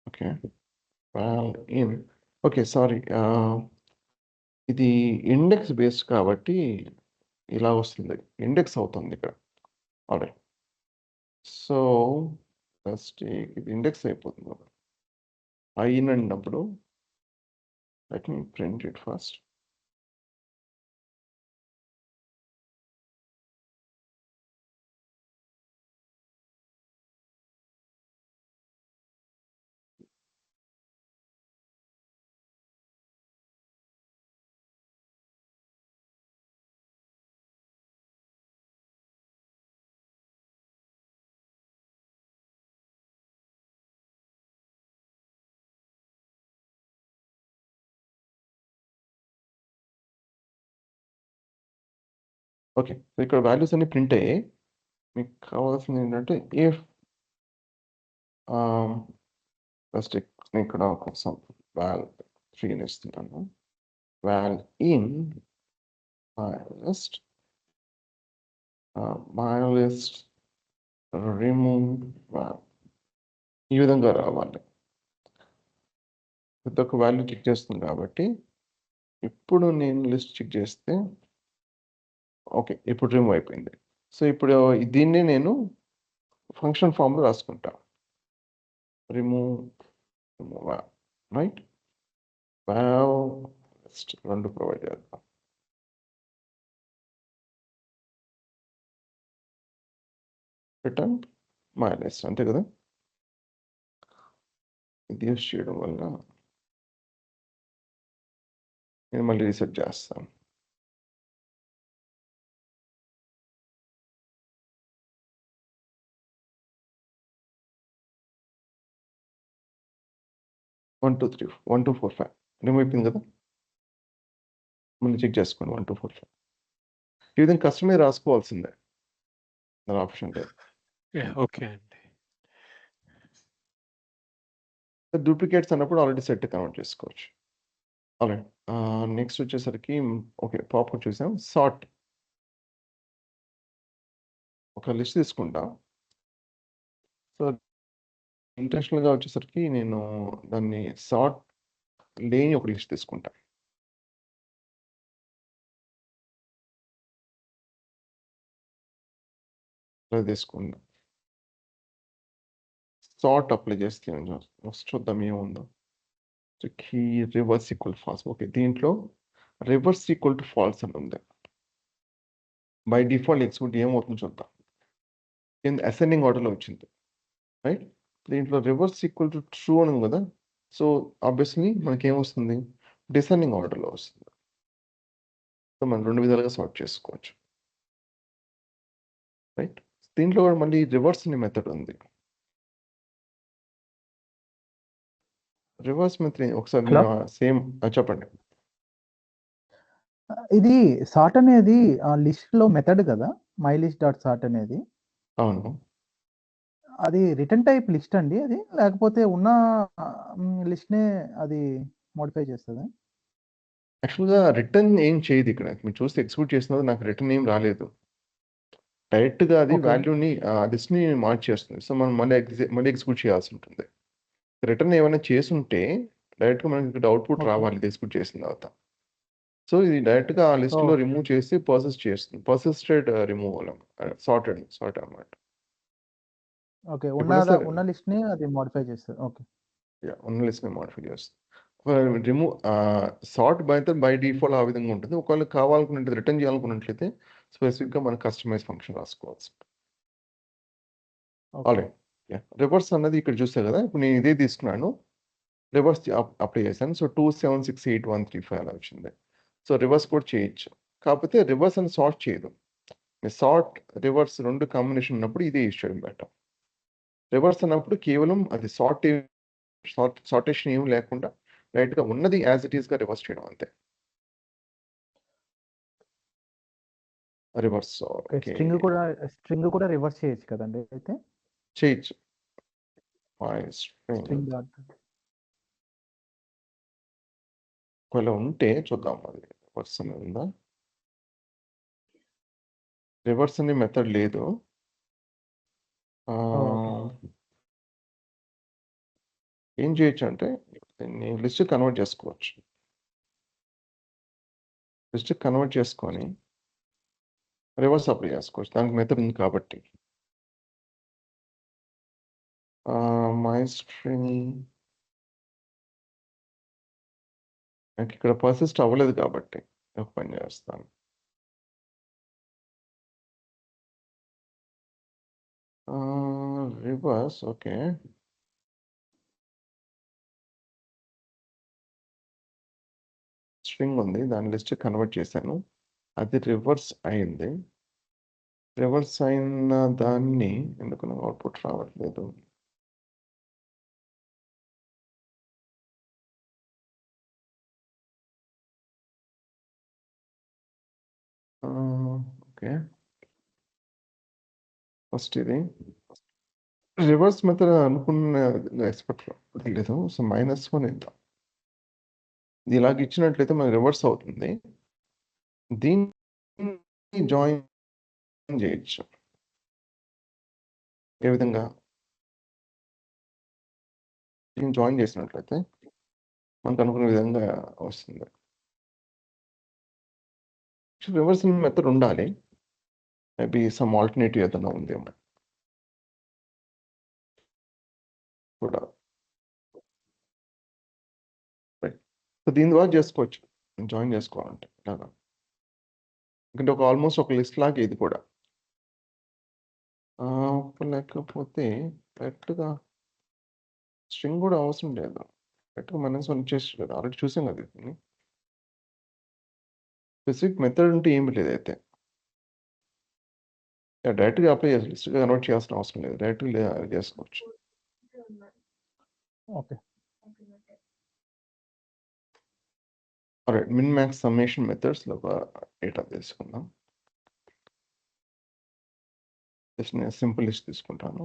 Okay. Val in okay. Sorry. ఇది ఇండెక్స్ బేస్డ్ కాబట్టి ఇలా వస్తుంది. ఇండెక్స్ అవుతుంది ఇక్కడ. ఆల్రైట్. సో, ఫస్ట్ ఇది ఇండెక్స్ అయిపోతుంది. ఇన్ అన్నప్పుడు let me print it first. Okay. So, ఇక్కడ వాల్యూస్ అన్ని ప్రింట్ అయ్యాయి. మీకు కావాల్సింది ఏంటంటే ఇఫ్ ఫస్ట్ ఇక్కడ కోసం వాల్ 3 అని ఇస్తున్నాను. Wall in my list remove wall ఈ విధంగా రావాలి. ప్రతి ఒక్క వాల్యూ చెక్ చేస్తుంది కాబట్టి ఇప్పుడు నేను లిస్ట్ చెక్ చేస్తే ఓకే. ఇప్పుడు రిమూవ్ అయిపోయింది. సో, ఇప్పుడు దీన్నే నేను ఫంక్షన్ ఫార్మ్‌లో రాసుకుంటా. Remove wall right. Wall list 2 provide చేద్దాం. రిటర్న్ మై లిస్ట్ అంతే కదా. ఇది యూజ్ చేయడం వల్ల నేను మళ్ళీ రీసెట్ చేస్తాను. వన్ టూ త్రీ 1 2 4 5 రిమూవ్ అయిపోయింది కదా. మళ్ళీ చెక్ చేసుకోండి 1 2 4 5 ఈ విధంగా కస్టమర్ రాసుకోవాల్సిందే. దాని ఆప్షన్ లేదు. యాహ్! ఓకే అండి. డూప్లికేట్స్ అన్నప్పుడు ఆల్రెడీ సెట్ కన్వర్ట్ చేసుకోవచ్చు. ఆల్రైట్. నెక్స్ట్ వచ్చేసరికి ఓకే, పాపప్ చూసాం. సార్ట్ ఒక లిస్ట్ తీసుకుంటా. సో ఇంటెన్షనల్‌గా వచ్చేసరికి నేను దాన్ని సార్ట్ లేని ఒక లిస్ట్ తీసుకుంటా. ఇలా తీసుకుంటా. సార్ట్ అప్లై చేస్తే ఫస్ట్ చూద్దాం ఏముందో. Key reverse equal false. Okay, దీంట్లో రివర్స్ ఈక్వల్ టు ఫాల్స్ అని ఉంది. బై డిఫాల్ట్ ఎగ్జిక్యూట్ ఏమవుతుందో చూద్దాం. కింద అసెండింగ్ ఆర్డర్‌లో వచ్చింది. రైట్? దీంట్లో రివర్స్ ఈక్వల్ టు ట్రూ అని ఉంది కదా! So obviously మనకేమొస్తుంది? డిసెండింగ్ ఆర్డర్‌లో వస్తుంది. సో మనం 2 విధాలుగా సార్ట్ చేసుకోవచ్చు. రైట్? దీంట్లో కూడా మళ్ళీ రివర్స్ అనే మెథడ్ ఉంది. రివర్స్ మెథడ్ ఒకసారి హలో? సేమ్ చెప్పండి. ఇది సార్ట్ అనేది లిస్ట్‌లో మెథడ్ కదా! myList.sort అనేది. అవును. అది రిటర్న్ టైప్ లిస్ట్ అండి అది? లేకపోతే ఉన్న లిస్ట్‌నే అది మోడిఫై చేస్తదా? యాక్చువల్‌గా రిటర్న్ ఏం చేయదు ఇక్కడ. మీరు చూస్తే ఎగ్జిక్యూట్ చేసినప్పుడు నాకు రిటర్న్ ఏం రాలేదు. డైరెక్ట్‌గా అది ఓకే. వాల్యూని లిస్ట్‌ని మార్చేస్తుంది. సో మనం మళ్ళీ ఎగ్జిక్యూట్ చేయాల్సి ఉంటుంది. రిటర్న్ ఏమైనా చేసుంటే డైరెక్ట్‌గా మనకి ఇక్కడ అవుట్‌పుట్ ఓకే. రావాలి ఇది ఎగ్జిక్యూట్ చేసిన తర్వాత. సో ఇది డైరెక్ట్‌గా ఆ లిస్ట్‌లో ఓహ్! రిమూవ్ చేసి ప్రాసెస్ చేస్తుంది. పర్సిస్టెడ్ రిమూవల్ సార్ట్ అన్నమాట. ఓకే. ఎప్పుడైనా సరే ఉన్న లిస్ట్‌ని అది మోడిఫై చేస్తది. ఓకే. యాహ్! ఉన్న లిస్ట్‌ని మోడిఫై చేస్తుంది. సార్ట్ బై డిఫాల్ట్ ఆ విధంగా ఉంటుంది. ఒకవేళ కావాలనుకున్నట్లయితే రిటర్న్ చేయాలనుకున్నట్లయితే స్పెసిఫిక్‌గా మనం కస్టమైజ్ ఫంక్షన్ రాసుకోవాల్సి. ఓకే. ఆల్రైట్. యాహ్! రివర్స్ అన్నది ఇక్కడ చూసారు కదా! ఇప్పుడు నేను ఇదే తీసుకున్నాను. రివర్స్ అప్లై చేశాను. సో 2768135 అలా వచ్చింది. సో రివర్స్ కూడా చేయొచ్చు. కాకపోతే రివర్స్ అని సార్ట్ చేయదు. సార్ట్, రివర్స్ 2 కాంబినేషన్ ఉన్నప్పుడు ఇదే యూజ్ చేయడం బెటర్. రివర్స్ అన్నప్పుడు కేవలం అది సార్టేషన్ ఏమి లేకుండా డైరెక్ట్‌గా ఉన్నది యాస్ ఇట్ ఈస్‌గా రివర్స్ చేయడం అంతే. Reverse okay. ఓకే. స్ట్రింగ్ కూడా రివర్స్ చేయొచ్చు కదండీ అయితే? చేయొచ్చు. మై స్ట్రింగ్ స్ట్రింగ్ డాట్ ఒకవేళ ఉంటే చూద్దాం అది రివర్స్ అనేది ఉందా? రివర్స్ అనే మెథడ్ లేదు. ఓకే. ఏం చేయొచ్చు అంటే దీన్ని లిస్ట్ కన్వర్ట్ చేసుకోవచ్చు. లిస్ట్ కన్వర్ట్ చేసుకొని రివర్స్ అప్లై చేసుకోవచ్చు. దానికి మెథడ్ ఉంది కాబట్టి. మై స్ట్రింగ్ నాకిక్కడ పర్సిస్ట్ అవ్వలేదు కాబట్టి ఒక పని చేస్తాను. Reverse okay. స్ట్రింగ్ ఉంది. దాని లిస్ట్ కన్వర్ట్ చేశాను. అది రివర్స్ అయింది. రివర్స్ అయిన దాన్ని ఎందుకు నాకు అవుట్‌పుట్ రావట్లేదు? ఓకే. ఫస్ట్ ఇది. రివర్స్ మెథడ్ అనుకున్న ఎక్స్‌పెక్ట్ లేదు. సో, -1 ఇద్దాం. ఇది ఇలాగ ఇచ్చినట్లయితే మనకి రివర్స్ అవుతుంది. దీన్ని జాయిన్ చేయొచ్చు. ఏ విధంగా? దీన్ని జాయిన్ చేసినట్లయితే మనకు అనుకున్న విధంగా వస్తుంది. రివర్స్ మెథడ్ ఉండాలి. మేబీ సమ్ ఆల్టర్‌నేటివ్ ఏదైనా ఉందేమో. కూడా. రైట్. సో, దీని ద్వారా చేసుకోవచ్చు. జాయిన్ చేసుకోవాలంటే ఇలాగా. ఎందుకంటే ఆల్మోస్ట్ ఒక లిస్ట్ లాగే ఇది కూడా. లేకపోతే డైరెక్ట్‌గా స్ట్రింగ్ కూడా అవసరం లేదు. డైరెక్ట్‌గా -1 ఇచ్చేయొచ్చు కదా! ఆల్రెడీ చూసాం కదా దీన్ని. స్పెసిఫిక్ మెథడ్ అంటే ఏమి లేదైతే. డైరెక్ట్‌గా అప్లై చేయాలి. లిస్ట్‌గా కన్వర్ట్ చేయాల్సిన అవసరం లేదు. డైరెక్ట్‌గా చేసుకోవచ్చు. ఓకే. ఆల్రైట్. మిన్, మాక్స్, సమ్మేషన్ మెథడ్స్‌లో ఒక డేటా తీసుకుందాం. జస్ట్ నేను సింపుల్ లిస్ట్ తీసుకుంటాను.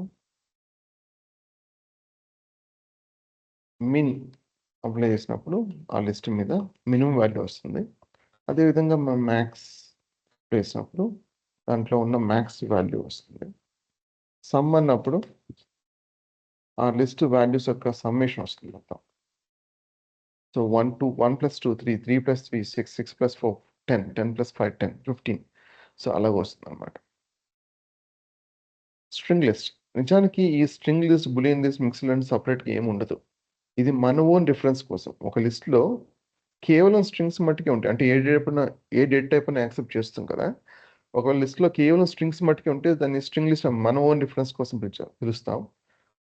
మిన్ అప్లై చేసినప్పుడు ఆ లిస్ట్ మీద మినిమం వాల్యూ వస్తుంది. అదేవిధంగా మనం మ్యాక్స్ వేసినప్పుడు దాంట్లో ఉన్న మ్యాక్స్ వాల్యూ వస్తుంది. సమ్ అన్నప్పుడు ఆ లిస్ట్ వాల్యూస్ యొక్క సమ్మేషన్ వస్తుంది మొత్తం. సో 1 + 2 3, 3 + 3 6, 6 + 4 10, 10 + 5 10, 15. సో అలాగ వస్తుంది అనమాట. స్ట్రింగ్ లిస్ట్ నిజానికి ఈ string list, boolean list, mixed and సపరేట్గా ఏమి ఉండదు. ఇది మన ఓన్ రిఫరెన్స్ కోసం. ఒక లిస్ట్లో కేవలం స్ట్రింగ్స్ మట్టుకే ఉంటాయి. అంటే ఏ డేట్ టైప్ అని యాక్సెప్ట్ చేస్తాం కదా. ఒక లిస్ట్లో కేవలం స్ట్రింగ్స్ మట్టుకే ఉంటే దాన్ని స్ట్రింగ్ లిస్ట్ మన ఓన్ రిఫరెన్స్ కోసం పిలుస్తాం.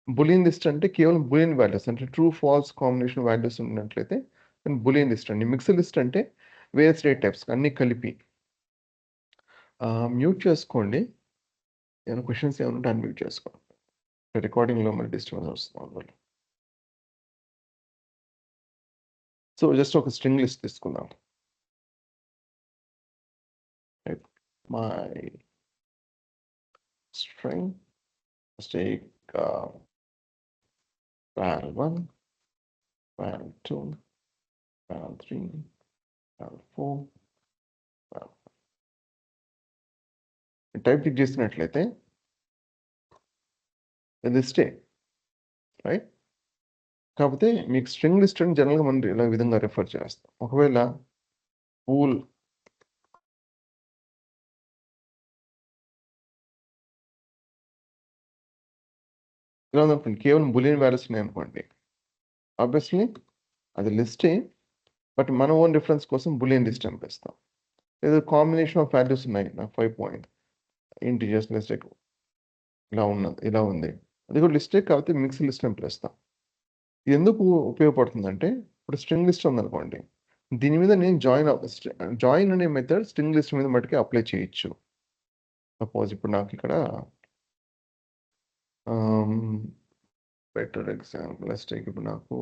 బులియన్ లిస్ట్ అంటే కేవలం బులియన్ వాల్యూస్, అంటే ట్రూ ఫాల్స్ కాంబినేషన్ వాల్యూస్ ఉన్నట్లయితే బులియన్ లిస్ట్ అండి. మిక్స్డ్ లిస్ట్ అంటే వేరియస్ డేట్ టైప్స్ అన్ని కలిపి. మ్యూట్ చేసుకోండి. ఏమైనా క్వశ్చన్స్ ఏమైనా ఉంటే అన్మ్యూట్ చేసుకోండి. రికార్డింగ్లో మరి డిస్టర్బెన్స్ వస్తుంది అందువల్ల. సో జస్ట్ ఒక స్ట్రింగ్ లిస్ట్ తీసుకుందాం. My string, let's take val1, val2, val3, val4, val5. Type చేసినట్లయితే లిస్టే రైట్. కాకపోతే మీకు స్ట్రింగ్ లిస్ట్ అని జనరల్గా మనం ఇలా విధంగా రిఫర్ చేస్తాం. ఒకవేళ పూల్ ఇలా ఉందనుకోండి, కేవలం బులియన్ వాల్యూస్ ఉన్నాయి అనుకోండి, ఆబ్వియస్లీ అది లిస్టే, బట్ మన ఓన్ రిఫరెన్స్ కోసం బులియన్ లిస్ట్ అనిపిస్తాం. ఏదో కాంబినేషన్ ఆఫ్ వాల్యూస్ ఉన్నాయి, నాకు 5 పాయింట్ ఇంటిజర్స్ లిస్ట్ ఇలా ఉంది, అది కూడా లిస్టే, కాకపోతే మిక్స్ లిస్ట్ అని పిలుస్తాం. ఇది ఎందుకు ఉపయోగపడుతుందంటే, ఇప్పుడు స్ట్రింగ్ లిస్ట్ ఉందనుకోండి, దీని మీద నేను జాయిన్ అనే మెథడ్ స్ట్రింగ్ లిస్ట్ మీద మటుకే అప్లై చేయొచ్చు. సపోజ్ ఇప్పుడు నాకు ఇక్కడ బెటర్ ఎగ్జాంపుల్ ఇప్పుడు నాకు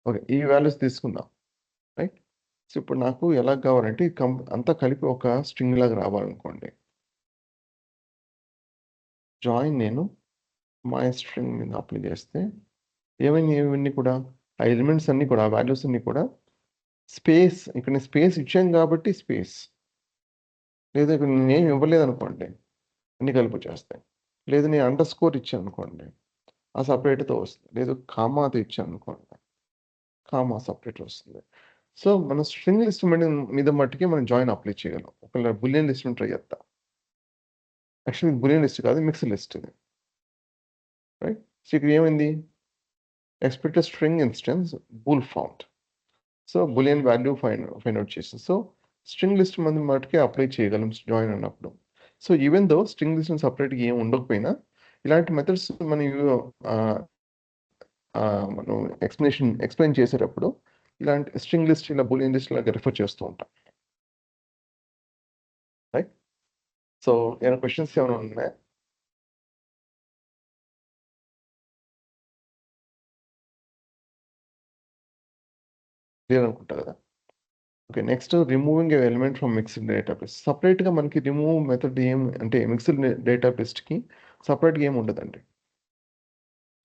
ఓకే ఈ వాల్యూస్ తీసుకుందాం రైట్. సో ఇప్పుడు నాకు ఎలా కావాలంటే అంతా కలిపి ఒక స్ట్రింగ్ లాగా రావాలనుకోండి, జాయిన్ నేను మై స్ట్రింగ్ మీద అప్లై చేస్తే ఇవన్నీ కూడా ఆ ఎలిమెంట్స్ అన్నీ కూడా, ఆ వాల్యూస్ అన్నీ కూడా స్పేస్, ఇక్కడ నేను స్పేస్ ఇచ్చాను కాబట్టి స్పేస్, లేదా ఇక్కడ నేనేం ఇవ్వలేదు అనుకోండి అన్ని కలిపి వచ్చేస్తాయి. లేదు నేను అండర్ స్కోర్ ఇచ్చాను అనుకోండి ఆ సపరేట్తో వస్తుంది, లేదు కామాతో ఇచ్చాను అనుకోండి కామా సపరేట్ వస్తుంది. సో మన స్ట్రింగ్ లిస్ట్ మీద మట్టుకే మనం జాయిన్ అప్లై చేయగలం. ఒకవేళ బులియన్ లిస్ట్ ట్రై చేద్దాం. యాక్చువల్లీ బులియన్ లిస్ట్ కాదు, మిక్స్డ్ లిస్ట్ ఇది రైట్. సో ఇక్కడ ఏమైంది, expected string instance bool found. So boolean value find out చేస్తుంది. సో స్ట్రింగ్ లిస్ట్ మన మటుకే అప్లై చేయగలం జాయిన్ అన్నప్పుడు. So even though string list సపరేట్గా ఏం ఉండకపోయినా ఇలాంటి మెథడ్స్ మనం ఎక్స్ప్లెయిన్ చేసేటప్పుడు ఇలాంటి స్ట్రింగ్ లిస్ట్ ఇలా బులియన్ లిస్ట్ లాగా రిఫర్ చేస్తూ ఉంటాం రైట్. సో ఏమైనా క్వశ్చన్స్ ఏమైనా ఉన్నాయా? క్లియర్ అనుకుంటా కదా. Okay, next removing element from mixed database. సపరేట్గా మనకి రిమూవ్ మెథడ్ అంటే మిక్స్డ్ డేటాబేస్కి సపరేట్గా ఏమి ఉండదండి.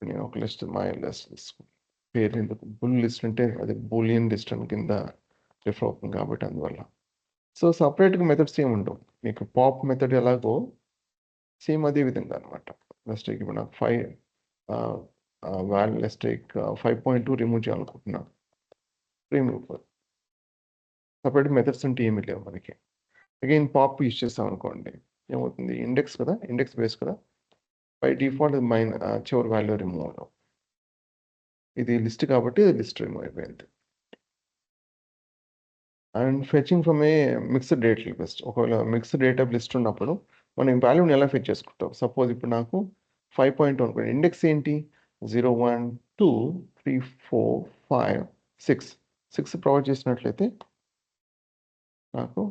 నేను ఒక లిస్ట్ మై లిస్ట్ పేరు ఎందుకు బుల్ లిస్ట్ అంటే అది బూలియన్ లిస్ట్ అని కింద రిఫర్ అవుతుంది కాబట్టి అందువల్ల. సో సపరేట్గా మెథడ్స్ ఏమి ఉండవు. మీకు పాప్ మెథడ్ ఎలాగో సేమ్ అదే విధంగా అనమాట. లెస్టేక్ ఇప్పుడు నాకు 5.2 రిమూవ్ చేయాలనుకుంటున్నాను, రిమూవ్ సపరేట్ మెథడ్స్ అంటే ఏమీ లేవు మనకి. అగైన్ పాప్ యూజ్ చేస్తాం అనుకోండి ఏమవుతుంది, ఇండెక్స్ కదా, ఇండెక్స్ బేస్ కదా, బై డిఫాల్ట్ చివరి వాల్యూ రిమూవ్ అవడం. ఇది లిస్ట్ కాబట్టి లిస్ట్ రిమూవ్ అయిపోయింది. And fetching from A mixed data list. ఒకవేళ మిక్స్డ్ డేటా లిస్ట్ ఉన్నప్పుడు మనం వాల్యూని ఎలా ఫెచ్ చేసుకుంటాం. సపోజ్ ఇప్పుడు నాకు 5.1 అనుకోండి, ఇండెక్స్ ఏంటి 0 1 2 3 4 5 6 ప్రొవైడ్ చేసినట్లయితే నాకు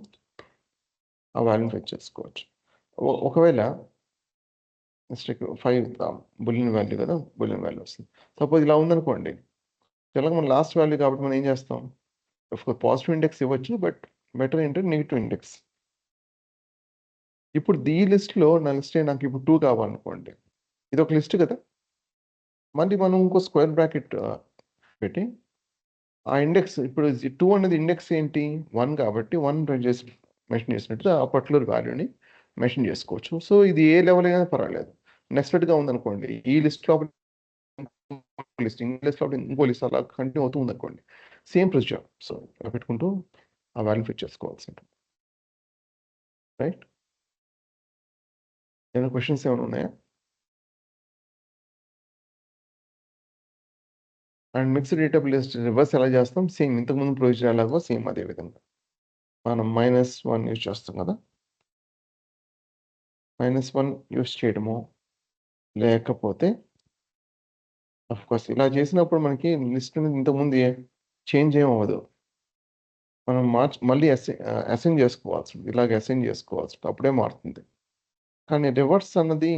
ఆ వాల్యూని ఫెచ్ చేసుకోవచ్చు. ఒకవేళ మిస్టేక్ 5 బులియన్ వాల్యూ కదా, బులియన్ వాల్యూ వస్తుంది. సపోజ్ ఇలా ఉందనుకోండి, ఇలా మన లాస్ట్ వాల్యూ కాబట్టి మనం ఏం చేస్తాం, పాజిటివ్ ఇండెక్స్ ఇవ్వచ్చు, బట్ బెటర్ ఏంటంటే నెగిటివ్ ఇండెక్స్. ఇప్పుడు ఈ లిస్ట్లో నా లిస్ట్ నాకు ఇప్పుడు 2 కావాలనుకోండి, ఇది ఒక లిస్ట్ కదా, మళ్ళీ మనం ఇంకో స్క్వేర్ బ్రాకెట్ పెట్టి ఆ ఇండెక్స్ ఇప్పుడు 2 అనేది ఇండెక్స్ ఏంటి 1 కాబట్టి 1 చేసి మెన్షన్ చేసినట్టు ఆ పర్టికులర్ వాల్యూని మెన్షన్ చేసుకోవచ్చు. సో ఇది ఏ లెవెల్ అయినా పర్వాలేదు. నెస్టెడ్గా ఉందనుకోండి ఈ లిస్ట్ లోపల లిస్ట్ ఇంగ్లీష్ లోపల ఇంకో లిస్ట్ అలా కంటిన్యూ అవుతూ ఉందనుకోండి సేమ్ ప్రొసీజర్. సో ఇలా పెట్టుకుంటూ ఆ వాల్యూ ఫిట్ చేసుకోవాల్సి ఉంటుంది. రైట్? ఏమైనా క్వశ్చన్స్ ఏమైనా ఉన్నాయా? And mixed data list reverse ఎలా చేస్తాం? సేమ్ ఇంతకుముందు ప్రొసీజర్ ఎలాగో సేమ్ అదే విధంగా మనం -1 యూజ్ చేస్తాం కదా. -1 యూజ్ చేయడము లేకపోతే కోర్స్ ఇలా చేసినప్పుడు మనకి లిస్ట్ అనేది ఇంతకుముందు చేంజ్ ఏం అవ్వదు. మనం మళ్ళీ అసైన్ చేసుకోవాల్సింది. ఇలాగ అసైన్ చేసుకోవాల్సింది అప్పుడే మారుతుంది. కానీ రివర్స్ అన్నది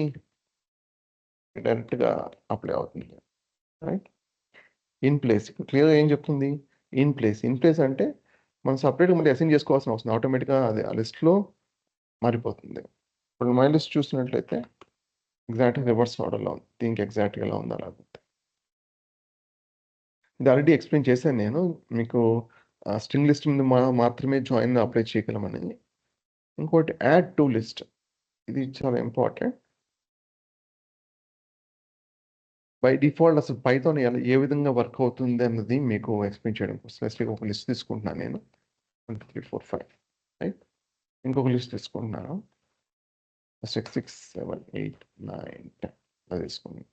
డైరెక్ట్‌గా అప్లై అవుతుంది. రైట్? ఇన్ ప్లేస్ క్లియర్‌గా ఏం చెప్తుంది? ఇన్ ప్లేస్ అంటే మనం సెపరేట్‌గా మళ్ళీ అసైన్ చేసుకోవాల్సిన అవసరం ఆటోమేటిక్‌గా అది ఆ లిస్ట్‌లో మారిపోతుంది. ఇప్పుడు మై లిస్ట్ చూసినట్లయితే ఎగ్జాక్ట్‌గా రివర్స్ ఆర్డర్‌లో ఉంది. దీనికి ఎగ్జాక్ట్‌గా ఎలా ఉందో అలాగ ఉంది. ఇది ఆల్రెడీ ఎక్స్‌ప్లెయిన్ చేశాను నేను. మీకు స్ట్రింగ్ లిస్ట్ మీద మాత్రమే జాయిన్ అప్లై చేయగలమని. ఇంకోటి యాడ్ టు లిస్ట్ ఇది చాలా ఇంపార్టెంట్. బై డిఫాల్ట్ అసలు పైథాన్ ఏ విధంగా వర్క్ అవుతుంది అన్నది మీకు ఎక్స్‌ప్లెయిన్ చేయడం కోసం స్పెసిఫిక్‌గా ఒక లిస్ట్ తీసుకుంటున్నాను నేను. 1, 2, 3, 4, 5 రైట్? ఇంకొక లిస్ట్ తీసుకుంటున్నాను. 6, 7, 8, 9, 10 అలా తీసుకున్నాను.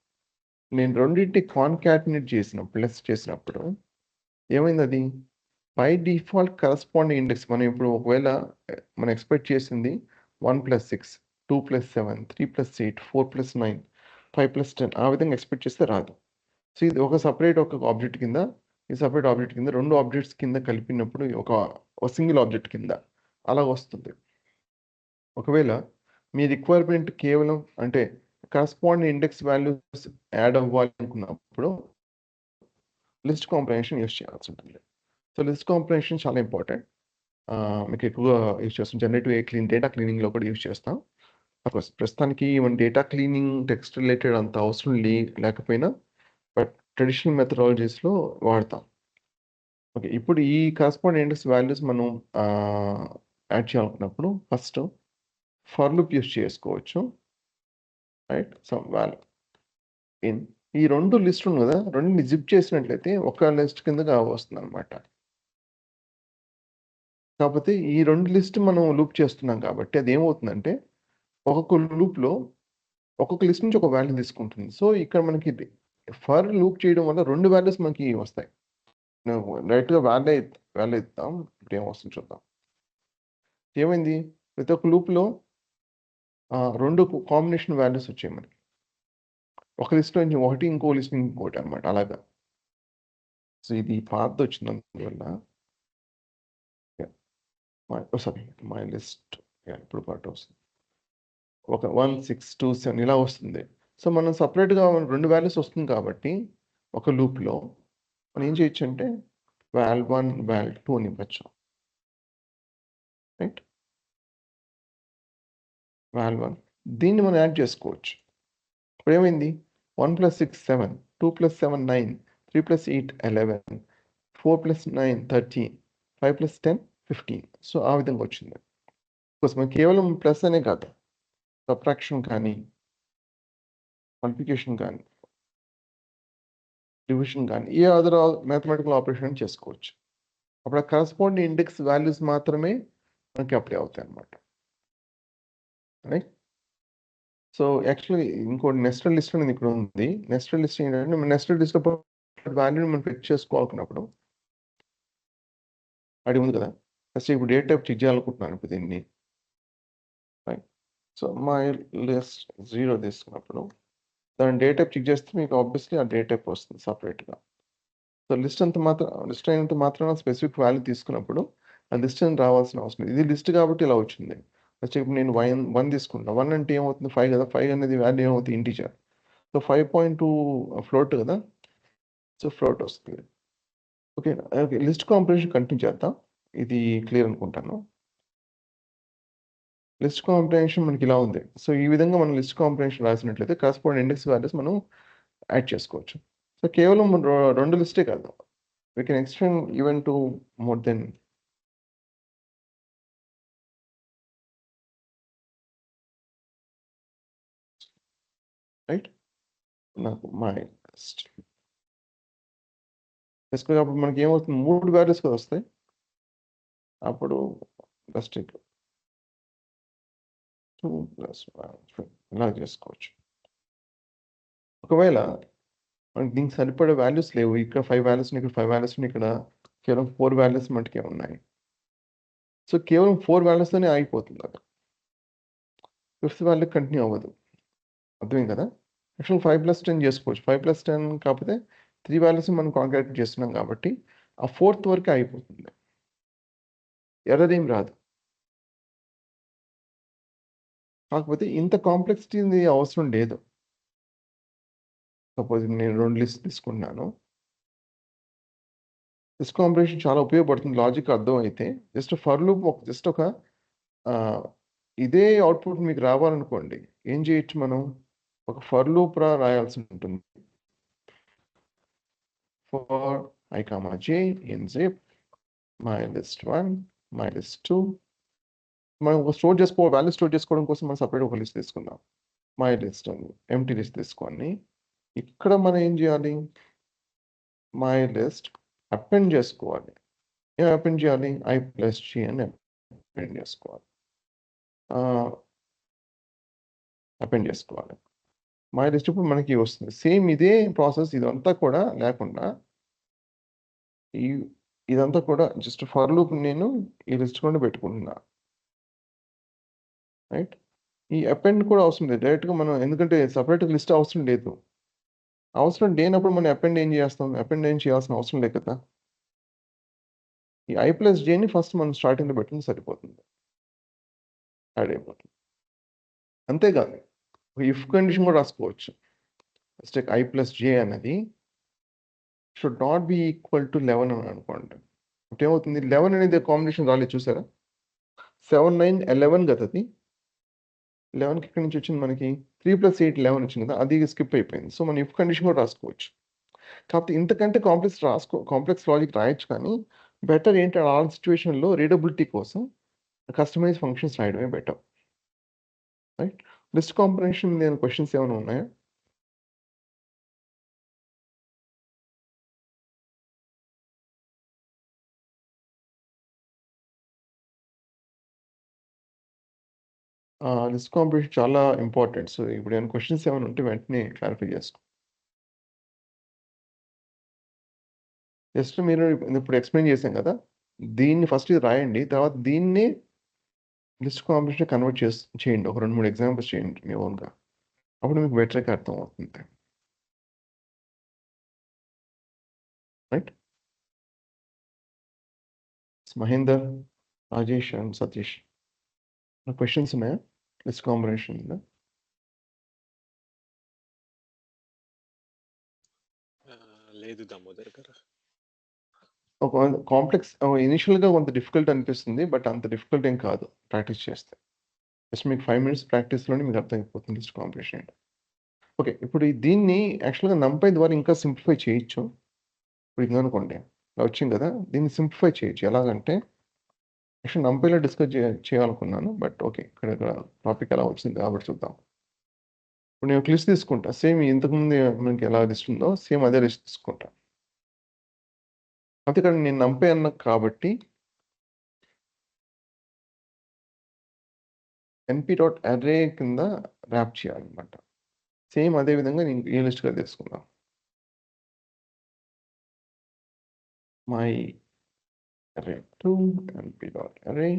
నేను రెండింటిని కాన్కాటినేట్ చేసినప్పుడు ఏమైందది? బై డిఫాల్ట్ కరస్పాండింగ్ ఇండెక్స్ మనం ఇప్పుడు ఒకవేళ మనం ఎక్స్‌పెక్ట్ చేసింది 1 + 6, 2 + 7, 3 + 8, 4 + 9, 5 + 10 ఆ విధంగా ఎక్స్‌పెక్ట్ చేస్తే రాదు. సో ఇది ఒక ఆబ్జెక్ట్ కింద, ఈ సెపరేట్ ఆబ్జెక్ట్ కింద 2 ఆబ్జెక్ట్స్ కింద కలిపినప్పుడు ఒక సింగిల్ ఆబ్జెక్ట్ కింద అలా వస్తుంది. ఒకవేళ మీ రిక్వైర్మెంట్ కేవలం అంటే కరస్పాండింగ్ ఇండెక్స్ వాల్యూస్ యాడ్ అవ్వాలి అనుకున్నప్పుడు లిస్ట్ కాంప్రిహెన్షన్ యూజ్ చేయాల్సి ఉంటుంది. సో లిస్ట్ కాంప్రిహెన్షన్ చాలా ఇంపార్టెంట్. మీకు ఎక్కువగా యూజ్ చేస్తాం. జనరేటివ్ డేటా క్లీనింగ్‌లో కూడా యూజ్ చేస్తాం. అఫ్‌కోర్స్ ప్రస్తుతానికి మన డేటా క్లీనింగ్ టెక్స్ట్ రిలేటెడ్ అంత అవసరం లేకపోయినా బట్ ట్రెడిషనల్ మెథడాలజీస్‌లో వాడతాం. ఓకే. ఇప్పుడు ఈ కరస్పాండింగ్ ఇండెక్స్ వాల్యూస్ మనం యాడ్ చేయాలనుకున్నప్పుడు ఫస్ట్ ఫర్ లూప్ యూజ్ చేసుకోవచ్చు. రైట్? సమ్ వాల్యూ ఇన్ ఈ 2 లిస్టులు ఉంది కదా! రెండిని జిప్ చేసినట్లయితే ఒక లిస్ట్ కిందగా వస్తుందన్నమాట. కాకపోతే ఈ 2 లిస్ట్ మనం లూప్ చేస్తున్నాం కాబట్టి అదేమవుతుందంటే ఒక్కొక్క లూప్‌లో ఒక్కొక్క లిస్ట్ నుంచి ఒక వాల్యూ తీసుకుంటుంది. సో ఇక్కడ మనకి ఫర్ లూప్ చేయడం వల్ల 2 వాల్యూస్ మనకి వస్తాయి. డైరెక్ట్‌గా వాల్యూ ఇద్దాం. ఇప్పుడు ఏమొస్తుందో చూద్దాం. ఏమైంది? ప్రతి ఒక్క లూప్‌లో 2 కాంబినేషన్ వాల్యూస్ వచ్చాయి మనకి. ఒక లిస్ట్‌లో నుంచి ఒకటి, ఇంకో లిస్ట్ నుంచి ఇంకోటి అన్నమాట అలాగా. సో ఇది పాతదొచ్చినందువల్ల సారీ మై లిస్ట్ ఇప్పుడు పాతొస్తుంది. ఒక 1, 6, 2, 7 ఇలా వస్తుంది. సో మనం సెపరేట్‌గా 2 వాల్యూస్ వస్తుంది కాబట్టి ఒక లూప్‌లో మనం ఏం చేయొచ్చంటే val1, val2 అని ఇవ్వచ్చు. రైట్? val1 దీన్ని మనం యాడ్ చేసుకోవచ్చు. ఇప్పుడేమైంది 1 + 6 7, 2 + 7 9, 3 + 8 11, 4 + 9 13, 5 + 10 15. సో ఆ విధంగా వచ్చింది. మనం కేవలం ప్లస్ అనే కాదు. సబ్ట్రాక్షన్ కానీ, మల్టిప్లికేషన్ కానీ, డివిజన్ కానీ ఏ అదర్ మ్యాథమెటికల్ ఆపరేషన్ చేసుకోవచ్చు. అప్పుడు ఆ కరస్పాండింగ్ ఇండెక్స్ వాల్యూస్ మాత్రమే మనకి అప్లై అవుతాయన్నమాట. రైట్? సో యాక్చువల్లీ ఇంకోటి నెస్టెడ్ లిస్ట్ అనేది ఇక్కడ ఉంది. నెస్టెడ్ లిస్ట్ ఏంటంటే నెస్టెడ్ లిస్ట్‌లో వాల్యూని మనం ఫిట్ చేసుకోవాలనుకున్నప్పుడు అది ఉంది కదా! ఫస్ట్ ఇప్పుడు డేటా టైప్ చెక్ చేయాలనుకుంటున్నాను ఇప్పుడు దీన్ని. రైట్? సో మై లిస్ట్ 0 తీసుకున్నప్పుడు దాని డేటా టైప్ చెక్ చేస్తే మీకు ఆబ్వియస్లీ ఆ డేటా టైప్ వస్తుంది సెపరేట్‌గా. సో లిస్ట్ అయినంత మాత్రాన స్పెసిఫిక్ వాల్యూ తీసుకున్నప్పుడు ఆ లిస్ట్ అని రావాల్సిన అవసరం లేదు. ఇది లిస్ట్ కాబట్టి ఇలా వచ్చింది. ఫస్ట్ ఇప్పుడు నేను 1 తీసుకుంటా. 1 అంటే ఏమవుతుంది 5 కదా! 5 అనేది వాల్యూ ఏమవుతుంది ఇంటిజర్. సో 5.2 ఫ్లోట్ కదా! సో ఫ్లోట్ వస్తుంది. Okay. Okay. List comprehension continue చేద్దాం. ఇది క్లియర్ అనుకుంటాను. లిస్ట్ కాంప్రిహెన్షన్ మనకి ఇలా ఉంది. సో ఈ విధంగా మనం లిస్ట్ కాంప్రిహెన్షన్ రాసినట్లయితే కరస్పాండింగ్ ఇండెక్స్ వాల్యూస్ మనం యాడ్ చేసుకోవచ్చు. సో కేవలం 2 లిస్టే కాదు. We can extend even to more than right? నాకు my list. బేసిక్‌గా అప్పుడు మనకి ఏమవుతుంది 3 వాల్యూస్ కదా వస్తాయి. అప్పుడు జస్ట్ 2 + 1 ఇలా చేసుకోవచ్చు. ఒకవేళ మనకి దీనికి సరిపడే వాల్యూస్ లేవు. ఇక్కడ 5 వాల్యూస్ ఉన్నాయి, ఇక్కడ 5 వాల్యూస్ ఉన్నాయి, ఇక్కడ కేవలం 4 వాల్యూస్ మట్టుకే ఉన్నాయి. సో కేవలం 4 వాల్యూస్తోనే ఆగిపోతుంది అక్కడ. 5th వాల్యూ కంటిన్యూ అవ్వదు. అర్థమైంది కదా? యాక్చువల్ 5 + 10 చేసుకోవచ్చు. 5 + 10 కాకపోతే 3 వాల్యూస్ మనం కాంకాటేట్ చేస్తున్నాం కాబట్టి ఆ 4th వరకే అయిపోతుంది. ఎర్రర్ ఏం రాదు. కాకపోతే ఇంత కాంప్లెక్సిటీ అవసరం లేదు. సపోజ్ నేను 2 లిస్ట్ తీసుకున్నాను. లిస్ట్ కాంబినేషన్ చాలా ఉపయోగపడుతుంది. లాజిక్ అర్థమైతే జస్ట్ ఫర్ లూప్ జస్ట్ ఒక ఇదే అవుట్పుట్ మీకు రావాలనుకోండి ఏం చేయొచ్చు మనం ఒక ఫర్ లూప్ రాయాల్సి ఉంటుంది. For I, j in zip my list 1 my list 2 మనం స్టోర్ వాల్యూ స్టోర్ చేసుకోవడం కోసం మనం సపరేట్ ఒక లిస్ట్ తీసుకుందాం. మై లిస్ట్ ఎంటీ లిస్ట్ తీసుకొని ఇక్కడ మనం ఏం చేయాలి మై లిస్ట్ అపెండ్ చేసుకోవాలి. ఏం అపెండ్ చేయాలి I+G అని అపెండ్ చేసుకోవాలి. అపెండ్ చేసుకోవాలి. మై లిస్ట్ ఇప్పుడు మనకి వస్తుంది. సేమ్ ఇదే ప్రాసెస్ ఇదంతా కూడా లేకుండా ఇదంతా కూడా జస్ట్ ఫర్ లూప్ నేను ఈ లిస్ట్ కూడా పెట్టుకుంటున్నా. రైట్ ఈ అపెండ్ కూడా అవసరం లేదు. డైరెక్ట్గా మనం ఎందుకంటే సపరేట్ లిస్ట్ అవసరం లేదు. అవసరం లేనప్పుడు మనం అపెండ్ ఏం చేస్తాం అపెండ్ ఏం చేయాల్సిన అవసరం లేదు కదా. ఈ I+Jని ఫస్ట్ మనం స్టార్టింగ్లో పెట్టుకుని సరిపోతుంది. యాడ్ అయిపోతుంది. అంతేకాదు ఇఫ్ కండిషన్ కూడా రాసుకోవచ్చు. ఫస్ట్ I+J అనేది should not be equal to 11 అని అనుకోండి. అంటే ఏమవుతుంది 11 అనేది కాంబినేషన్ రాలేదు చూసారా 7 9 11 కదా అది 11కి ఇక్కడి నుంచి వచ్చింది మనకి 3 + 8 11 వచ్చింది కదా అది స్కిప్ అయిపోయింది. సో మనం ఇఫ్ కండిషన్ కూడా రాసుకోవచ్చు. కాకపోతే ఇంతకంటే కాంప్లెక్స్ లాజిక్ రాయొచ్చు కానీ బెటర్ ఏంటంటే ఆ సిచ్యువేషన్లో రీడబిలిటీ కోసం కస్టమైజ్ ఫంక్షన్స్ రాయడమే బెటర్. రైట్ లిస్ట్ కాంబినేషన్ మీద క్వశ్చన్స్ ఏమైనా ఉన్నాయా? లిస్ట్ కాంబినేషన్ చాలా ఇంపార్టెంట్. సో ఇప్పుడు ఏమైనా క్వశ్చన్స్ ఏమైనా ఉంటే వెంటనే క్లారిఫై చేసుకో. జస్ట్ మీరు ఇప్పుడు ఎక్స్ప్లెయిన్ చేశాం కదా దీన్ని ఫస్ట్ ఇది రాయండి. తర్వాత దీన్ని లిస్ట్ కాంబినేషన్ కన్వర్ట్ చేయండి. ఒక 2-3 ఎగ్జాంపుల్స్ చేయండి మీ ఓన్గా. అప్పుడు మీకు బెటర్గా అర్థం అవుతుంది. Right Mahender Rajesh and Satish questions ఉన్నాయా లిస్ట్ కాంబినేషన్ మీద? లేదు దామోదర్ గారు. ఒక కాంప్లెక్స్ ఇనిషియల్గా కొంత డిఫికల్ట్ అనిపిస్తుంది బట్ అంత డిఫికల్ట్ ఏం కాదు ప్రాక్టీస్ చేస్తే. జస్ట్ మీకు 5 minutes ప్రాక్టీస్లోనే మీకు అర్థమైపోతుంది లిస్ట్ కాంబినేషన్ ఏంటి. ఓకే ఇప్పుడు దీన్ని యాక్చువల్గా NumPy ద్వారా ఇంకా సింప్లిఫై చేయొచ్చు. ఇప్పుడు ఇది అనుకోండి ఇలా వచ్చింది కదా దీన్ని సింప్లిఫై చేయొచ్చు. ఎలాగంటే యాక్చువల్ NumPyలో డిస్కస్ చేయాలనుకున్నాను బట్ ఓకే ఇక్కడ టాపిక్ ఎలా వచ్చింది కాబట్టి చూద్దాం. ఇప్పుడు నేను ఒక లిస్ట్ తీసుకుంటా సేమ్ ఇంతకుముందు మనకి ఎలా లిస్ట్ ఉందో సేమ్ అదే లిస్ట్ తీసుకుంటా. అంతే కానీ నేను NumPy అన్నా కాబట్టి np.array కింద ర్యాప్ చేయాలన్నమాట. సేమ్ అదే విధంగా నేను ఏ లిస్ట్గా తీసుకుందాం. మై array 2 np.array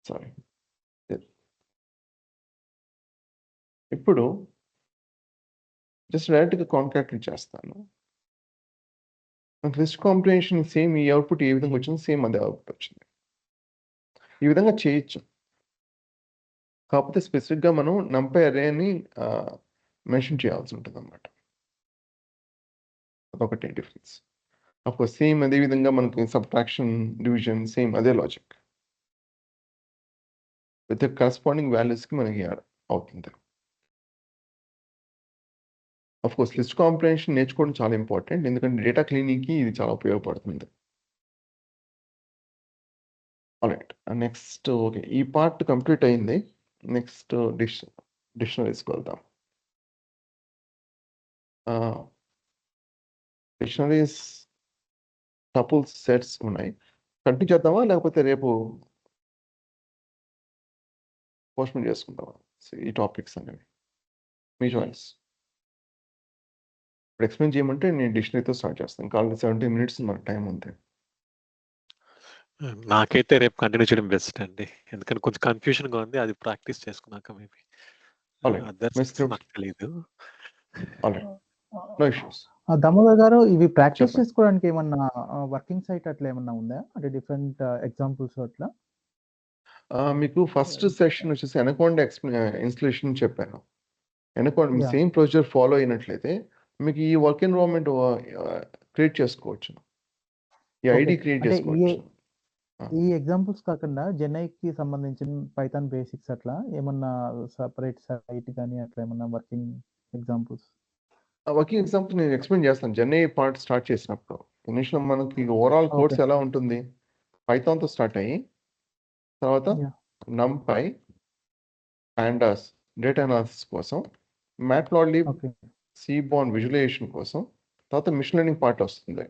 సారీ ఇప్పుడు జస్ట్ డైరెక్ట్గా కాంకాటేట్ చేస్తాను. లిస్ట్ కాంబినేషన్ సేమ్ ఈ అవుట్పుట్ ఏ విధంగా వచ్చింది సేమ్ అదే అవుట్పుట్ వచ్చింది. ఈ విధంగా చేయొచ్చు. కాకపోతే స్పెసిఫిక్గా మనం NumPy arrayని మెన్షన్ చేయాల్సి ఉంటుంది అన్నమాట. అదొకటి డిఫరెన్స్. అఫ్కోర్స్ సేమ్ అదే విధంగా మనకి సబ్ట్రాక్షన్ డివిజన్ సేమ్ అదే లాజిక్ విత్ కరస్పాండింగ్ వాల్యూస్కి మనకి అవుతుంది. ఆఫ్ కోర్స్ లిస్ట్ కాంప్రిహెన్షన్ నేర్చుకోవడం చాలా ఇంపార్టెంట్. ఎందుకంటే డేటా క్లీనింగ్‌కి ఇది చాలా ఉపయోగపడుతుంది. ఆల్రైట్. Next okay. ఈ పార్ట్ కంప్లీట్ అయింది. నెక్స్ట్ డిక్షనరీస్‌కి వెళ్దాం. డిక్షనరీస్ టపుల్స్ సెట్స్ ఉన్నాయి. కంటిన్యూ చేద్దామా? లేకపోతే రేపు పోస్ట్‌పోన్ చేసుకుందామా? ఈ టాపిక్స్ అనేవి. మీ చాయిస్. ఇప్పుడు ఎక్స్‌ప్లెయిన్ చేయమంటే నేను డిక్షనరీతో స్టార్ట్ చేస్తాను. ఇంకా ఆల్రెడీ 17 మినిట్స్ మనకు టైం ఉంది. నాకైతే రేపు కంటిన్యూ చేయడం బెస్ట్ అండి. ఎందుకంటే కొంచెం కన్‌ఫ్యూషన్‌గా ఉంది. అది ప్రాక్టీస్ చేసుకున్నాక మేబీ. ఆల్రైట్. మీ అదర్స్ స్క్రిప్ట్. నాకు తెలీదు. ఆల్రైట్. No issues. దామోదర్ గారు ఇవి ప్రాక్టీస్ చెప్పండి. చేసుకోవడానికి ఏమన్నా వర్కింగ్ సైట్ అట్లా ఏమన్నా ఉందా? అంటే డిఫరెంట్ ఎగ్జాంపుల్స్ అట్లా? మీకు ఫస్ట్ సెషన్ వచ్చేసి అనకొండా ఇన్‌స్టాలేషన్ చెప్పాను. Anaconda yeah! Same procedure follow అయినట్లయితే మీకు ఈ వర్క్ ఎన్విరాన్మెంట్ క్రియేట్ చేసుకోవచ్చు. ఈ ఓకే. ఐడీ క్రియేట్ అంటే చేసుకోవచ్చు. ఈ ఎగ్జాంపుల్స్ కాకుండా జెన్ఐకి సంబంధించిన పైథాన్ బేసిక్స్ అట్లా ఏమన్నా సెపరేట్ సైట్ గాని అట్లా ఏమన్నా వర్కింగ్ ఎగ్జాంపుల్స్? ఆ వర్కింగ్ ఎగ్జాంపుల్ నేను ఎక్స్‌ప్లెయిన్ చేస్తాను. జెన్ఐ పార్ట్ స్టార్ట్ చేసినప్పుడు. ఇనీషియల్ మనకి ఓవరాల్ ఓకే. కోర్స్ ఎలా ఉంటుంది? పైథాన్‌తో స్టార్ట్ అయ్యి తర్వాత యాహ్! నంపై, పాండాస్ డేటా అనాలిసిస్ కోసం, మ్యాట్‌ప్లాట్‌లిబ్, ఓకే. సీబార్న్ విజువలైజేషన్ కోసం, తర్వాత మెషిన్ లెర్నింగ్ పార్ట్ వస్తుంది.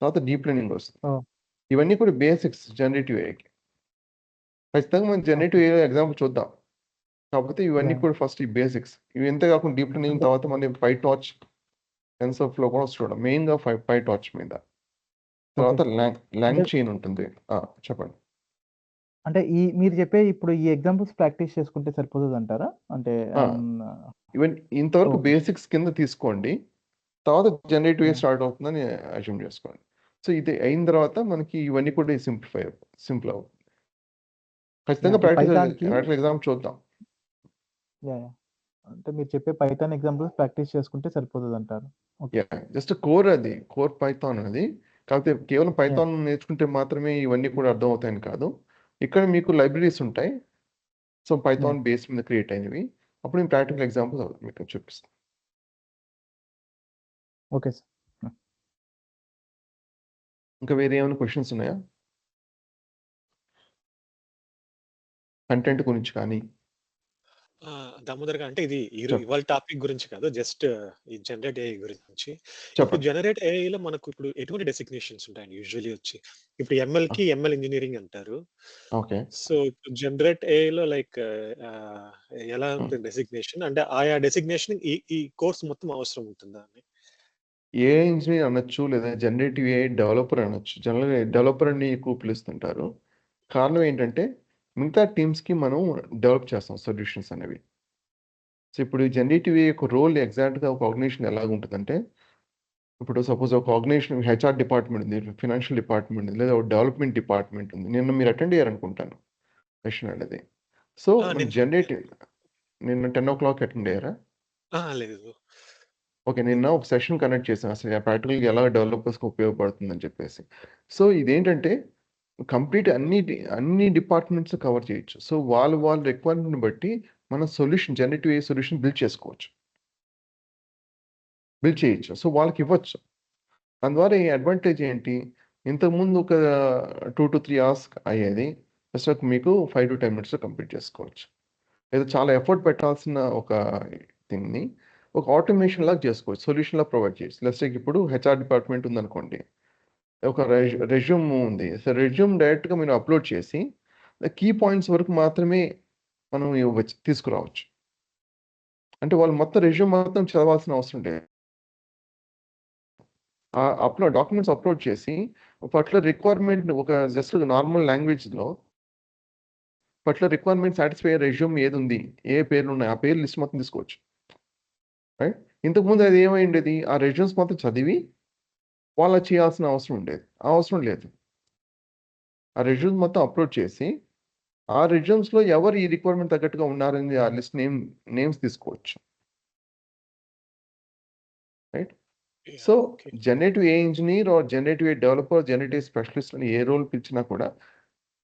తర్వాత డీప్ లెర్నింగ్ వస్తుంది. ఓహ్! ఇవన్నీ కూడా బేసిక్స్ జనరేటివ్ ఏఐకి. ఖచ్చితంగా మనం ఓకే. జనరేటివ్ ఏఐ ఎగ్జాంపుల్ చూద్దాం. కాకపోతే ఇవన్నీ యాహ్! కూడా ఫస్ట్ ఈ బేసిక్స్. ఇవి ఇంతే కాకుండా డీప్ లెర్నింగ్ అంటే తర్వాత మళ్ళీ పైటార్చ్, టెన్సర్‌ఫ్లో కూడా చూడడం. మెయిన్‌గా పైటార్చ్ మీద. ఓకే. తర్వాత అంటే లాంగ్ చైన్ ఉంటుంది. చెప్పండి. అంటే మీరు చెప్పే ఇప్పుడు ఈ ఎగ్జాంపుల్స్ ప్రాక్టీస్ చేసుకుంటే సరిపోతదంటారా? అంటే ఆ! ఈవెన్ ఇంతవరకు ఓకే. బేసిక్స్ కింద తీసుకోండి. తర్వాత జనరేటివ్ ఏఐ యాహ్! స్టార్ట్ అవుతుందని అస్యూమ్ చేసుకోండి. సో, ఇది అయిన తర్వాత మనకి ఇవన్నీ కూడా సింపుల్ అవుతుంది. ఖచ్చితంగా యాహ్! ఈ పైథాన్‌కి ప్రాక్టికల్ ఎగ్జామ్ చూద్దాం. యాహ్! యాహ్! అంటే మీరు చెప్పే పైథాన్ ఎగ్జాంపుల్స్ ప్రాక్టీస్ చేసుకుంటే సరిపోతదంటారు. ఓకే. యాహ్! జస్ట్ కోర్ అది. కోర్ పైథాన్ అది. కాకపోతే కేవలం యాహ్! పైథాన్ నేర్చుకుంటే మాత్రమే ఇవన్నీ కూడా అర్థమవుతాయని కాదు. ఇక్కడ మీకు లైబ్రరీస్ ఉంటాయి. So, yeah! పైథాన్ బేస్ మీద క్రియేట్ అయినవి. అప్పుడు నేను ప్రాక్టికల్ ఎగ్జాంపుల్స్ మీకు చూపిస్తాను. Okay sir. హ్మ్. ఇంకా వేరే ఏమైనా క్వెషన్స్ ఉన్నాయా? కంటెంట్ గురించి కానీ దామోదర్ గారు అంటే ఇది చెప్ ఇవాళ టాపిక్ గురించి కాదు. జస్ట్ ఈ జనరేట్ ఏఐ గురించి. ఇప్పుడు చెప్పండి. జనరేట్ ఏఐలో మనకు ఇప్పుడు ఎటువంటి డెసిగ్నేషన్స్ ఉంటాయండి యూజువల్లీ వచ్చి? ఇప్పుడు ఎంఎల్‌కి ఎంఎల్ ఇంజినీరింగ్ అంటారు. ఓకే. సో, ఇప్పుడు జనరేట్ ఏఐలో లైక్ ఆహ్, ఎలా హ్మ్. ఉంటుంది డెసిగ్నేషన్? అంటే ఆయా డెసిగ్నేషన్ ఈ కోర్స్ మొత్తం అవసరం ఉంటుందా అని? ఏఐ ఇంజినీర్ అనొచ్చు. లేదా జనరేటివ్ ఏఐ డెవలపర్ అనొచ్చు. జనరల్‌గా డెవలపర్ అని ఎక్కువ పిలుస్తుంటారు. కారణం ఏంటంటే మిగతా టీమ్స్‌కి మనం డెవలప్ చేస్తాం సొల్యూషన్స్ అనేవి. సో, ఇప్పుడు జనరేటివ్ ఏఐ యొక్క రోల్ ఎగ్జాక్ట్‌గా ఒక ఆర్గనైజేషన్ ఎలాగుంటదంటే, ఇప్పుడు సపోజ్ ఒక ఆర్గనైజేషన్ హెచ్ఆర్ డిపార్ట్మెంట్ ఉంది. ఫైనాన్షియల్ డిపార్ట్మెంట్ ఉంది. లేదా ఒక డెవలప్‌మెంట్ డిపార్ట్మెంట్ ఉంది. నిన్న మీరు అటెండ్ అయ్యారనుకుంటాను సెషన్ అనేది. సో, మన నేను జనరేటివ్ నిన్న 10:00 అటెండ్ అయ్యారా? లేదు. ఓకే. నిన్న ఒక సెషన్ కండక్ట్ చేశాం. అసలు ప్రాక్టికల్‌గా ఎలా డెవలపర్స్‌కి ఉపయోగపడుతుందని చెప్పేసి. సో, ఇదేంటంటే కంప్లీట్ అన్ని డిపార్ట్మెంట్స్ కవర్ చేయొచ్చు. సో, వాళ్ళ రిక్వైర్మెంట్‌ని బట్టి మనం జనరేటివ్ ఏఐ సొల్యూషన్ బిల్డ్ చేయొచ్చు. సో, వాళ్ళకివ్వచ్చు. దాని ద్వారా ఈ అడ్వాంటేజ్ ఏంటి? ఇంతకుముందు ఒక 2-3 అవర్స్ అయ్యేది. జస్ట్ మీకు 5-10 మినిట్స్‌లో కంప్లీట్ చేసుకోవచ్చు. లేదా చాలా ఎఫర్ట్ పెట్టాల్సిన ఒక థింగ్‌ని ఒక ఆటోమేషన్ లాగా చేసుకోవచ్చు. సొల్యూషన్‌లా ప్రొవైడ్ చేయొచ్చు. లెట్స్ టేక్ ఇప్పుడు హెచ్ఆర్ డిపార్ట్మెంట్ ఉందనుకోండి. ఒక రెజ్యూమ్ ఉంది. సో, రెజ్యూమ్ డైరెక్ట్‌గా మీరు అప్‌లోడ్ చేసి కీ పాయింట్స్ వరకు మాత్రమే మనం తీసుకురావచ్చు. అంటే వాళ్ళు మొత్తం రెజ్యూమ్ మొత్తం చదవాల్సిన అవసరం లేదు. డాక్యుమెంట్స్ అప్‌లోడ్ చేసి పర్టిక్యులర్ రిక్వైర్మెంట్ ఒక జస్ట్ నార్మల్ లాంగ్వేజ్‌లో పర్టిక్యులర్ రిక్వైర్మెంట్ సాటిస్ఫై అయ్యే రెజ్యూమ్ ఏదుంది? ఏ పేర్లున్నాయి? ఆ పేరు లిస్ట్ మొత్తం తీసుకోవచ్చు. రైట్? ఇంతకుముందు అది ఏమైండేది? ఆ రెజ్యూమ్స్ మొత్తం చదివి వాళ్ళు చేయాల్సిన అవసరం ఉండేది. ఆ అవసరం లేదు. ఆ రెజ్యూమ్స్ మొత్తం అప్‌లోడ్ చేసి, ఆ రెజ్యూమ్స్‌లో ఎవరు ఈ రిక్వైర్మెంట్ తగ్గట్టుగా ఉన్నారని ఆ లిస్ట్ నేమ్స్ తీసుకోవచ్చు. Right? So, yeah! Okay. Generative AI engineer or generative AI developer, generative specialist అని ఏ రోల్ పిలిచినా కూడా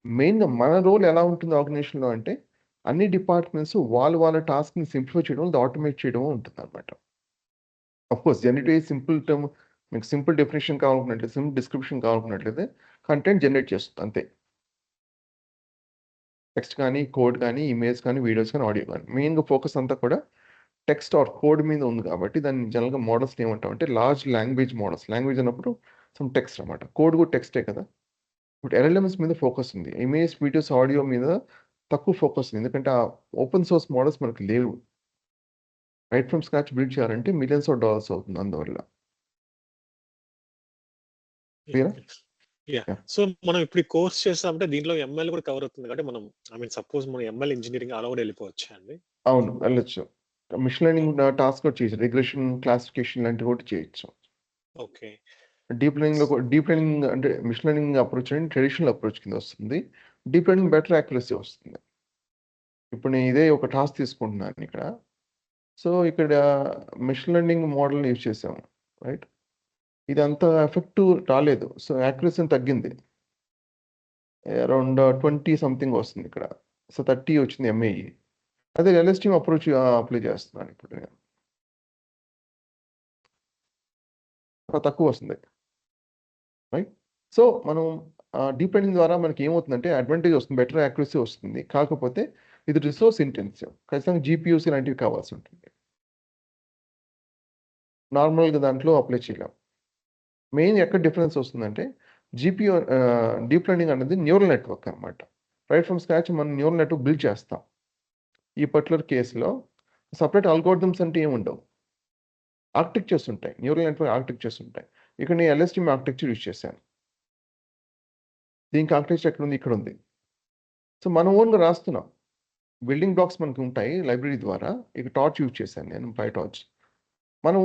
మెయిన్‌గా మన రోల్ ఎలా ఉంటుంది ఆర్గనైజేషన్‌లో అంటే అన్ని డిపార్ట్మెంట్స్ వాళ్ళ టాస్క్‌ని సింప్లిఫై చేయడం, లేదా ఆటోమేట్ చేయడం ఉంటుందన్నమాట. కోర్స్ జనరేటివ్ సింపుల్ టర్మ్, మీకు సింపుల్ డెఫినేషన్ కావాలనుకున్నట్లయితే, సింపుల్ డిస్క్రిప్షన్ కావాలనుకున్నట్లయితే కంటెంట్ జనరేట్ చేస్తుంది అంతే. టెక్స్ట్ కానీ, కోడ్ కానీ, ఇమేజ్ కానీ, వీడియోస్ కానీ, ఆడియో కానీ, మెయిన్గా ఫోకస్ అంతా కూడా టెక్స్ట్ ఆర్ కోడ్ మీద ఉంది కాబట్టి దాన్ని జనరల్గా మోడల్స్ ఏమంటాం అంటే లార్జ్ లాంగ్వేజ్ మోడల్స్. లాంగ్వేజ్ అన్నప్పుడు సమ్ టెక్స్ట్ అనమాట, కోడ్ కూడా టెక్స్టే కదా. ఇప్పుడు ఎల్ఎల్ఎంస్ మీద ఫోకస్ ఉంది, ఇమేజ్, వీడియోస్, ఆడియో మీద తక్కువ ఫోకస్ ఉంది. ఎందుకంటే ఆ ఓపెన్ సోర్స్ మోడల్స్ మనకు లేవు. రైట్ ఫ్రమ్ స్క్రాచ్ బిల్డ్ చేయాలంటే మిలియన్స్ ఆఫ్ డాలర్స్ అవుతుంది అందువల్ల. Clear? Yeah. సో మనం ఇప్పుడు కోర్స్ చేస్తామంటే దీంట్లో ఎంఎల్ కూడా కవర్ అవుతుంది కాబట్టి మనం సపోజ్ మనం ఎంఎల్ ఇంజనీరింగ్ అలా కూడా వెళ్ళిపోవచ్చా అండి? అవును, వెళ్ళొచ్చు. మిషన్ లెర్నింగ్ టాస్క్ కూడా చేయొచ్చు, రిగ్రెషన్, క్లాసిఫికేషన్ లాంటివి కూడా చేయొచ్చు. ఓకే. డీప్ లెర్నింగ్ అంటే మిషన్ లెర్నింగ్ అప్రోచ్ అంటే ట్రెడిషనల్ అప్రోచ్ కింద వస్తుంది. డీప్ లెర్నింగ్ బెటర్ యాక్యురసీ వస్తుంది. ఇప్పుడు నేను ఇదే ఒక టాస్క్ తీసుకుంటున్నాను ఇక్కడ. సో ఇక్కడ మిషన్ లెర్నింగ్ మోడల్ యూజ్ చేసాము, రైట్. ఇది అంత ఎఫెక్టివ్ రాలేదు, సో యాక్యురసీ తగ్గింది. అరౌండ్ 20 సంథింగ్ వస్తుంది ఇక్కడ. సో 30 వచ్చింది ఎంఏఈ. అదే ఎల్ఎస్టీఎం అప్రోచ్ అప్లై చేస్తున్నాను ఇప్పుడు నేను, తక్కువ వస్తుంది, రైట్. సో మనం డీప్ లెర్నింగ్ ద్వారా మనకి ఏమవుతుందంటే అడ్వాంటేజ్ వస్తుంది, బెటర్ యాక్యురసీ వస్తుంది. కాకపోతే ఇది రిసోర్స్ ఇంటెన్సివ్, ఖచ్చితంగా జీపీయూసీ లాంటివి కావాల్సి ఉంటుంది. నార్మల్గా దాంట్లో అప్లై చేయలేం. మెయిన్ ఎక్కడ డిఫరెన్స్ వస్తుందంటే జీపీయూ డీప్ లెర్నింగ్ అనేది న్యూరల్ నెట్వర్క్ అనమాట. రైట్ ఫ్రమ్ స్క్రాచ్ మనం న్యూరల్ నెట్వర్క్ బిల్డ్ చేస్తాం. ఈ పర్టికులర్ కేసులో సపరేట్ అల్గోరిథమ్స్ అంటే ఏముండవు, ఆర్కిటెక్చర్స్ ఉంటాయి, న్యూరల్ నెట్వర్క్ ఆర్కిటెక్చర్స్ ఉంటాయి. ఇక్కడ నేను ఎల్ఎస్టీఎం ఆర్కిటెక్చర్ యూజ్ చేశాను. దీనికి ఆర్కిటెక్చర్ ఎక్కడ ఉంది? ఇక్కడ ఉంది. సో మనం ఓన్గా రాస్తున్నాం, బిల్డింగ్ బ్లాక్స్ మనకి ఉంటాయి లైబ్రరీ ద్వారా. ఇక టార్చ్ యూజ్ చేశాను నేను, పై టార్చ్. మన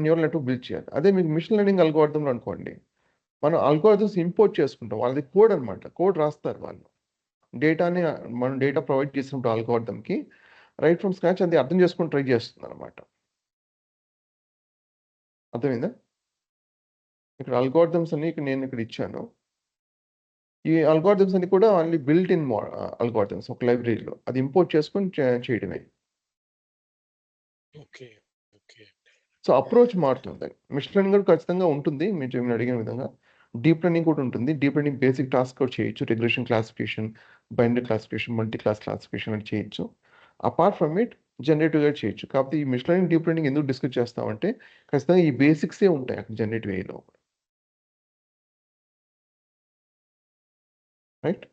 న్యూరల్ నెట్వర్క్ బిల్డ్ చేయాలి. అదే మీకు మిషన్ లెర్నింగ్ అల్గోరిథంలో అనుకోండి, మనం అల్గోరిథమ్స్ ఇంపోర్ట్ చేసుకుంటాం, వాళ్ళది కోడ్ అనమాట, కోడ్ రాస్తారు వాళ్ళు. డేటాని మనం డేటా ప్రొవైడ్ చేసినప్పుడు అల్గోరిథంకి రైట్ ఫ్రమ్ స్క్రాచ్ అది అర్థం చేసుకొని ట్రై చేస్తుంది అనమాట. అర్థమైందా? ఇక్కడ అల్గోరిథమ్స్ అన్ని నేను ఇక్కడ ఇచ్చాను. ఈ అల్గోరిథమ్స్ అన్ని కూడా ఓన్లీ బిల్ట్ ఇన్ అల్గోరిథమ్స్ ఒక లైబ్రరీలో, అది ఇంపోర్ట్ చేసుకొని చేయడమే. ఓకే. ఓకే. సో అప్రోచ్ మారుతుంది. మిషన్ లెర్నింగ్ కూడా ఖచ్చితంగా ఉంటుంది, మీరు అడిగిన విధంగా. డీప్ లెర్నింగ్ కూడా ఉంటుంది. డీప్ లెర్నింగ్ బేసిక్ టాస్క్ కూడా చేయొచ్చు, regression classification, binary classification, multi class classification అని చేయొచ్చు. అపార్ట్ ఫ్రమ్ ఇట్ జనరేటివ్గా చేయొచ్చు. కాకపోతే ఈ మిషన్ లెర్నింగ్, డీప్ లెర్నింగ్ ఎందుకు డిస్కస్ చేస్తామంటే ఖచ్చితంగా ఈ బేసిక్సే ఉంటాయి అక్కడ జనరేటివ్ ఏలో, రైట్.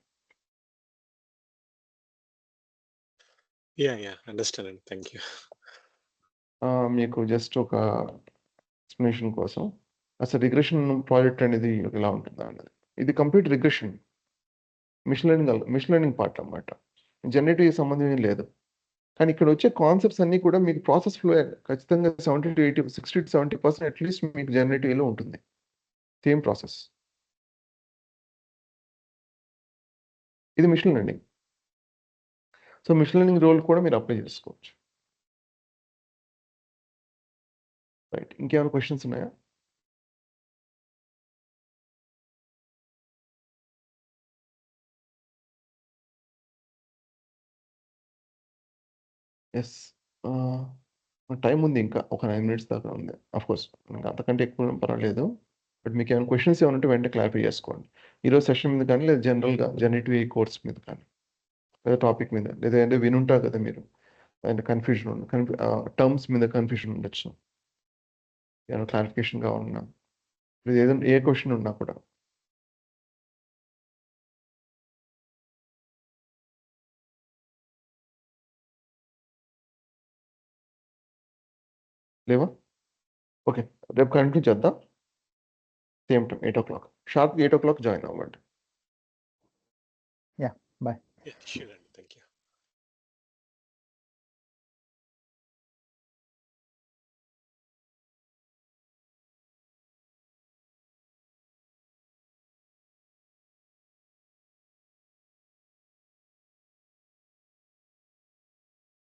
అండర్స్టాండ్ అండి. Thank you. మీకు జస్ట్ ఒక ఎక్స్ప్లెనేషన్ కోసం అసలు రిగ్రెషన్ ప్రాజెక్ట్ అనేది ఎలా ఉంటుందా అన్నది. ఇది complete regression machine learning part అన్నమాట. జనరేటివ్ సంబంధం ఏం లేదు. కానీ ఇక్కడ వచ్చే కాన్సెప్ట్స్ అన్నీ కూడా మీకు ప్రాసెస్ ఫ్లో ఖచ్చితంగా 70 to 80, 60 to 70% అట్లీస్ట్ మీకు జనరేటివ్లో ఉంటుంది, సేమ్ ప్రాసెస్. ఇది machine learning. So machine learning role కూడా మీరు అప్లై చేసుకోవచ్చు, రైట్. ఇంకేమైనా క్వశ్చన్స్ ఉన్నాయా? ఎస్, టైం ఉంది, ఇంకా ఒక 9 minutes దాకా ఉంది. కోర్స్ అంతకంటే ఎక్కువ పర్వాలేదు. బట్ మీకు ఏమైనా క్వశ్చన్స్ ఏమైనా ఉంటే వెంటనే క్లారిఫై చేసుకోండి. ఈరోజు సెషన్ మీద కానీ, లేదా జనరల్గా జనరేటివ్ కోర్స్ మీద కానీ, లేదా టాపిక్ మీద, లేదా వినుంటారు కదా మీరు, అండ్ కన్ఫ్యూజన్ టర్మ్స్ మీద కన్ఫ్యూజన్ ఉండొచ్చు, ఏమైనా క్లారిఫికేషన్ కావాలన్నా, లేదా ఏదైనా ఏ క్వశ్చన్ ఉన్నా కూడా. లేవా? ఓకే, రేపు కంటిన్యూ చేద్దాం. Same time 8 o'clock sharp, 8 o'clock join అవ్వండి. బాయ్. షూర్.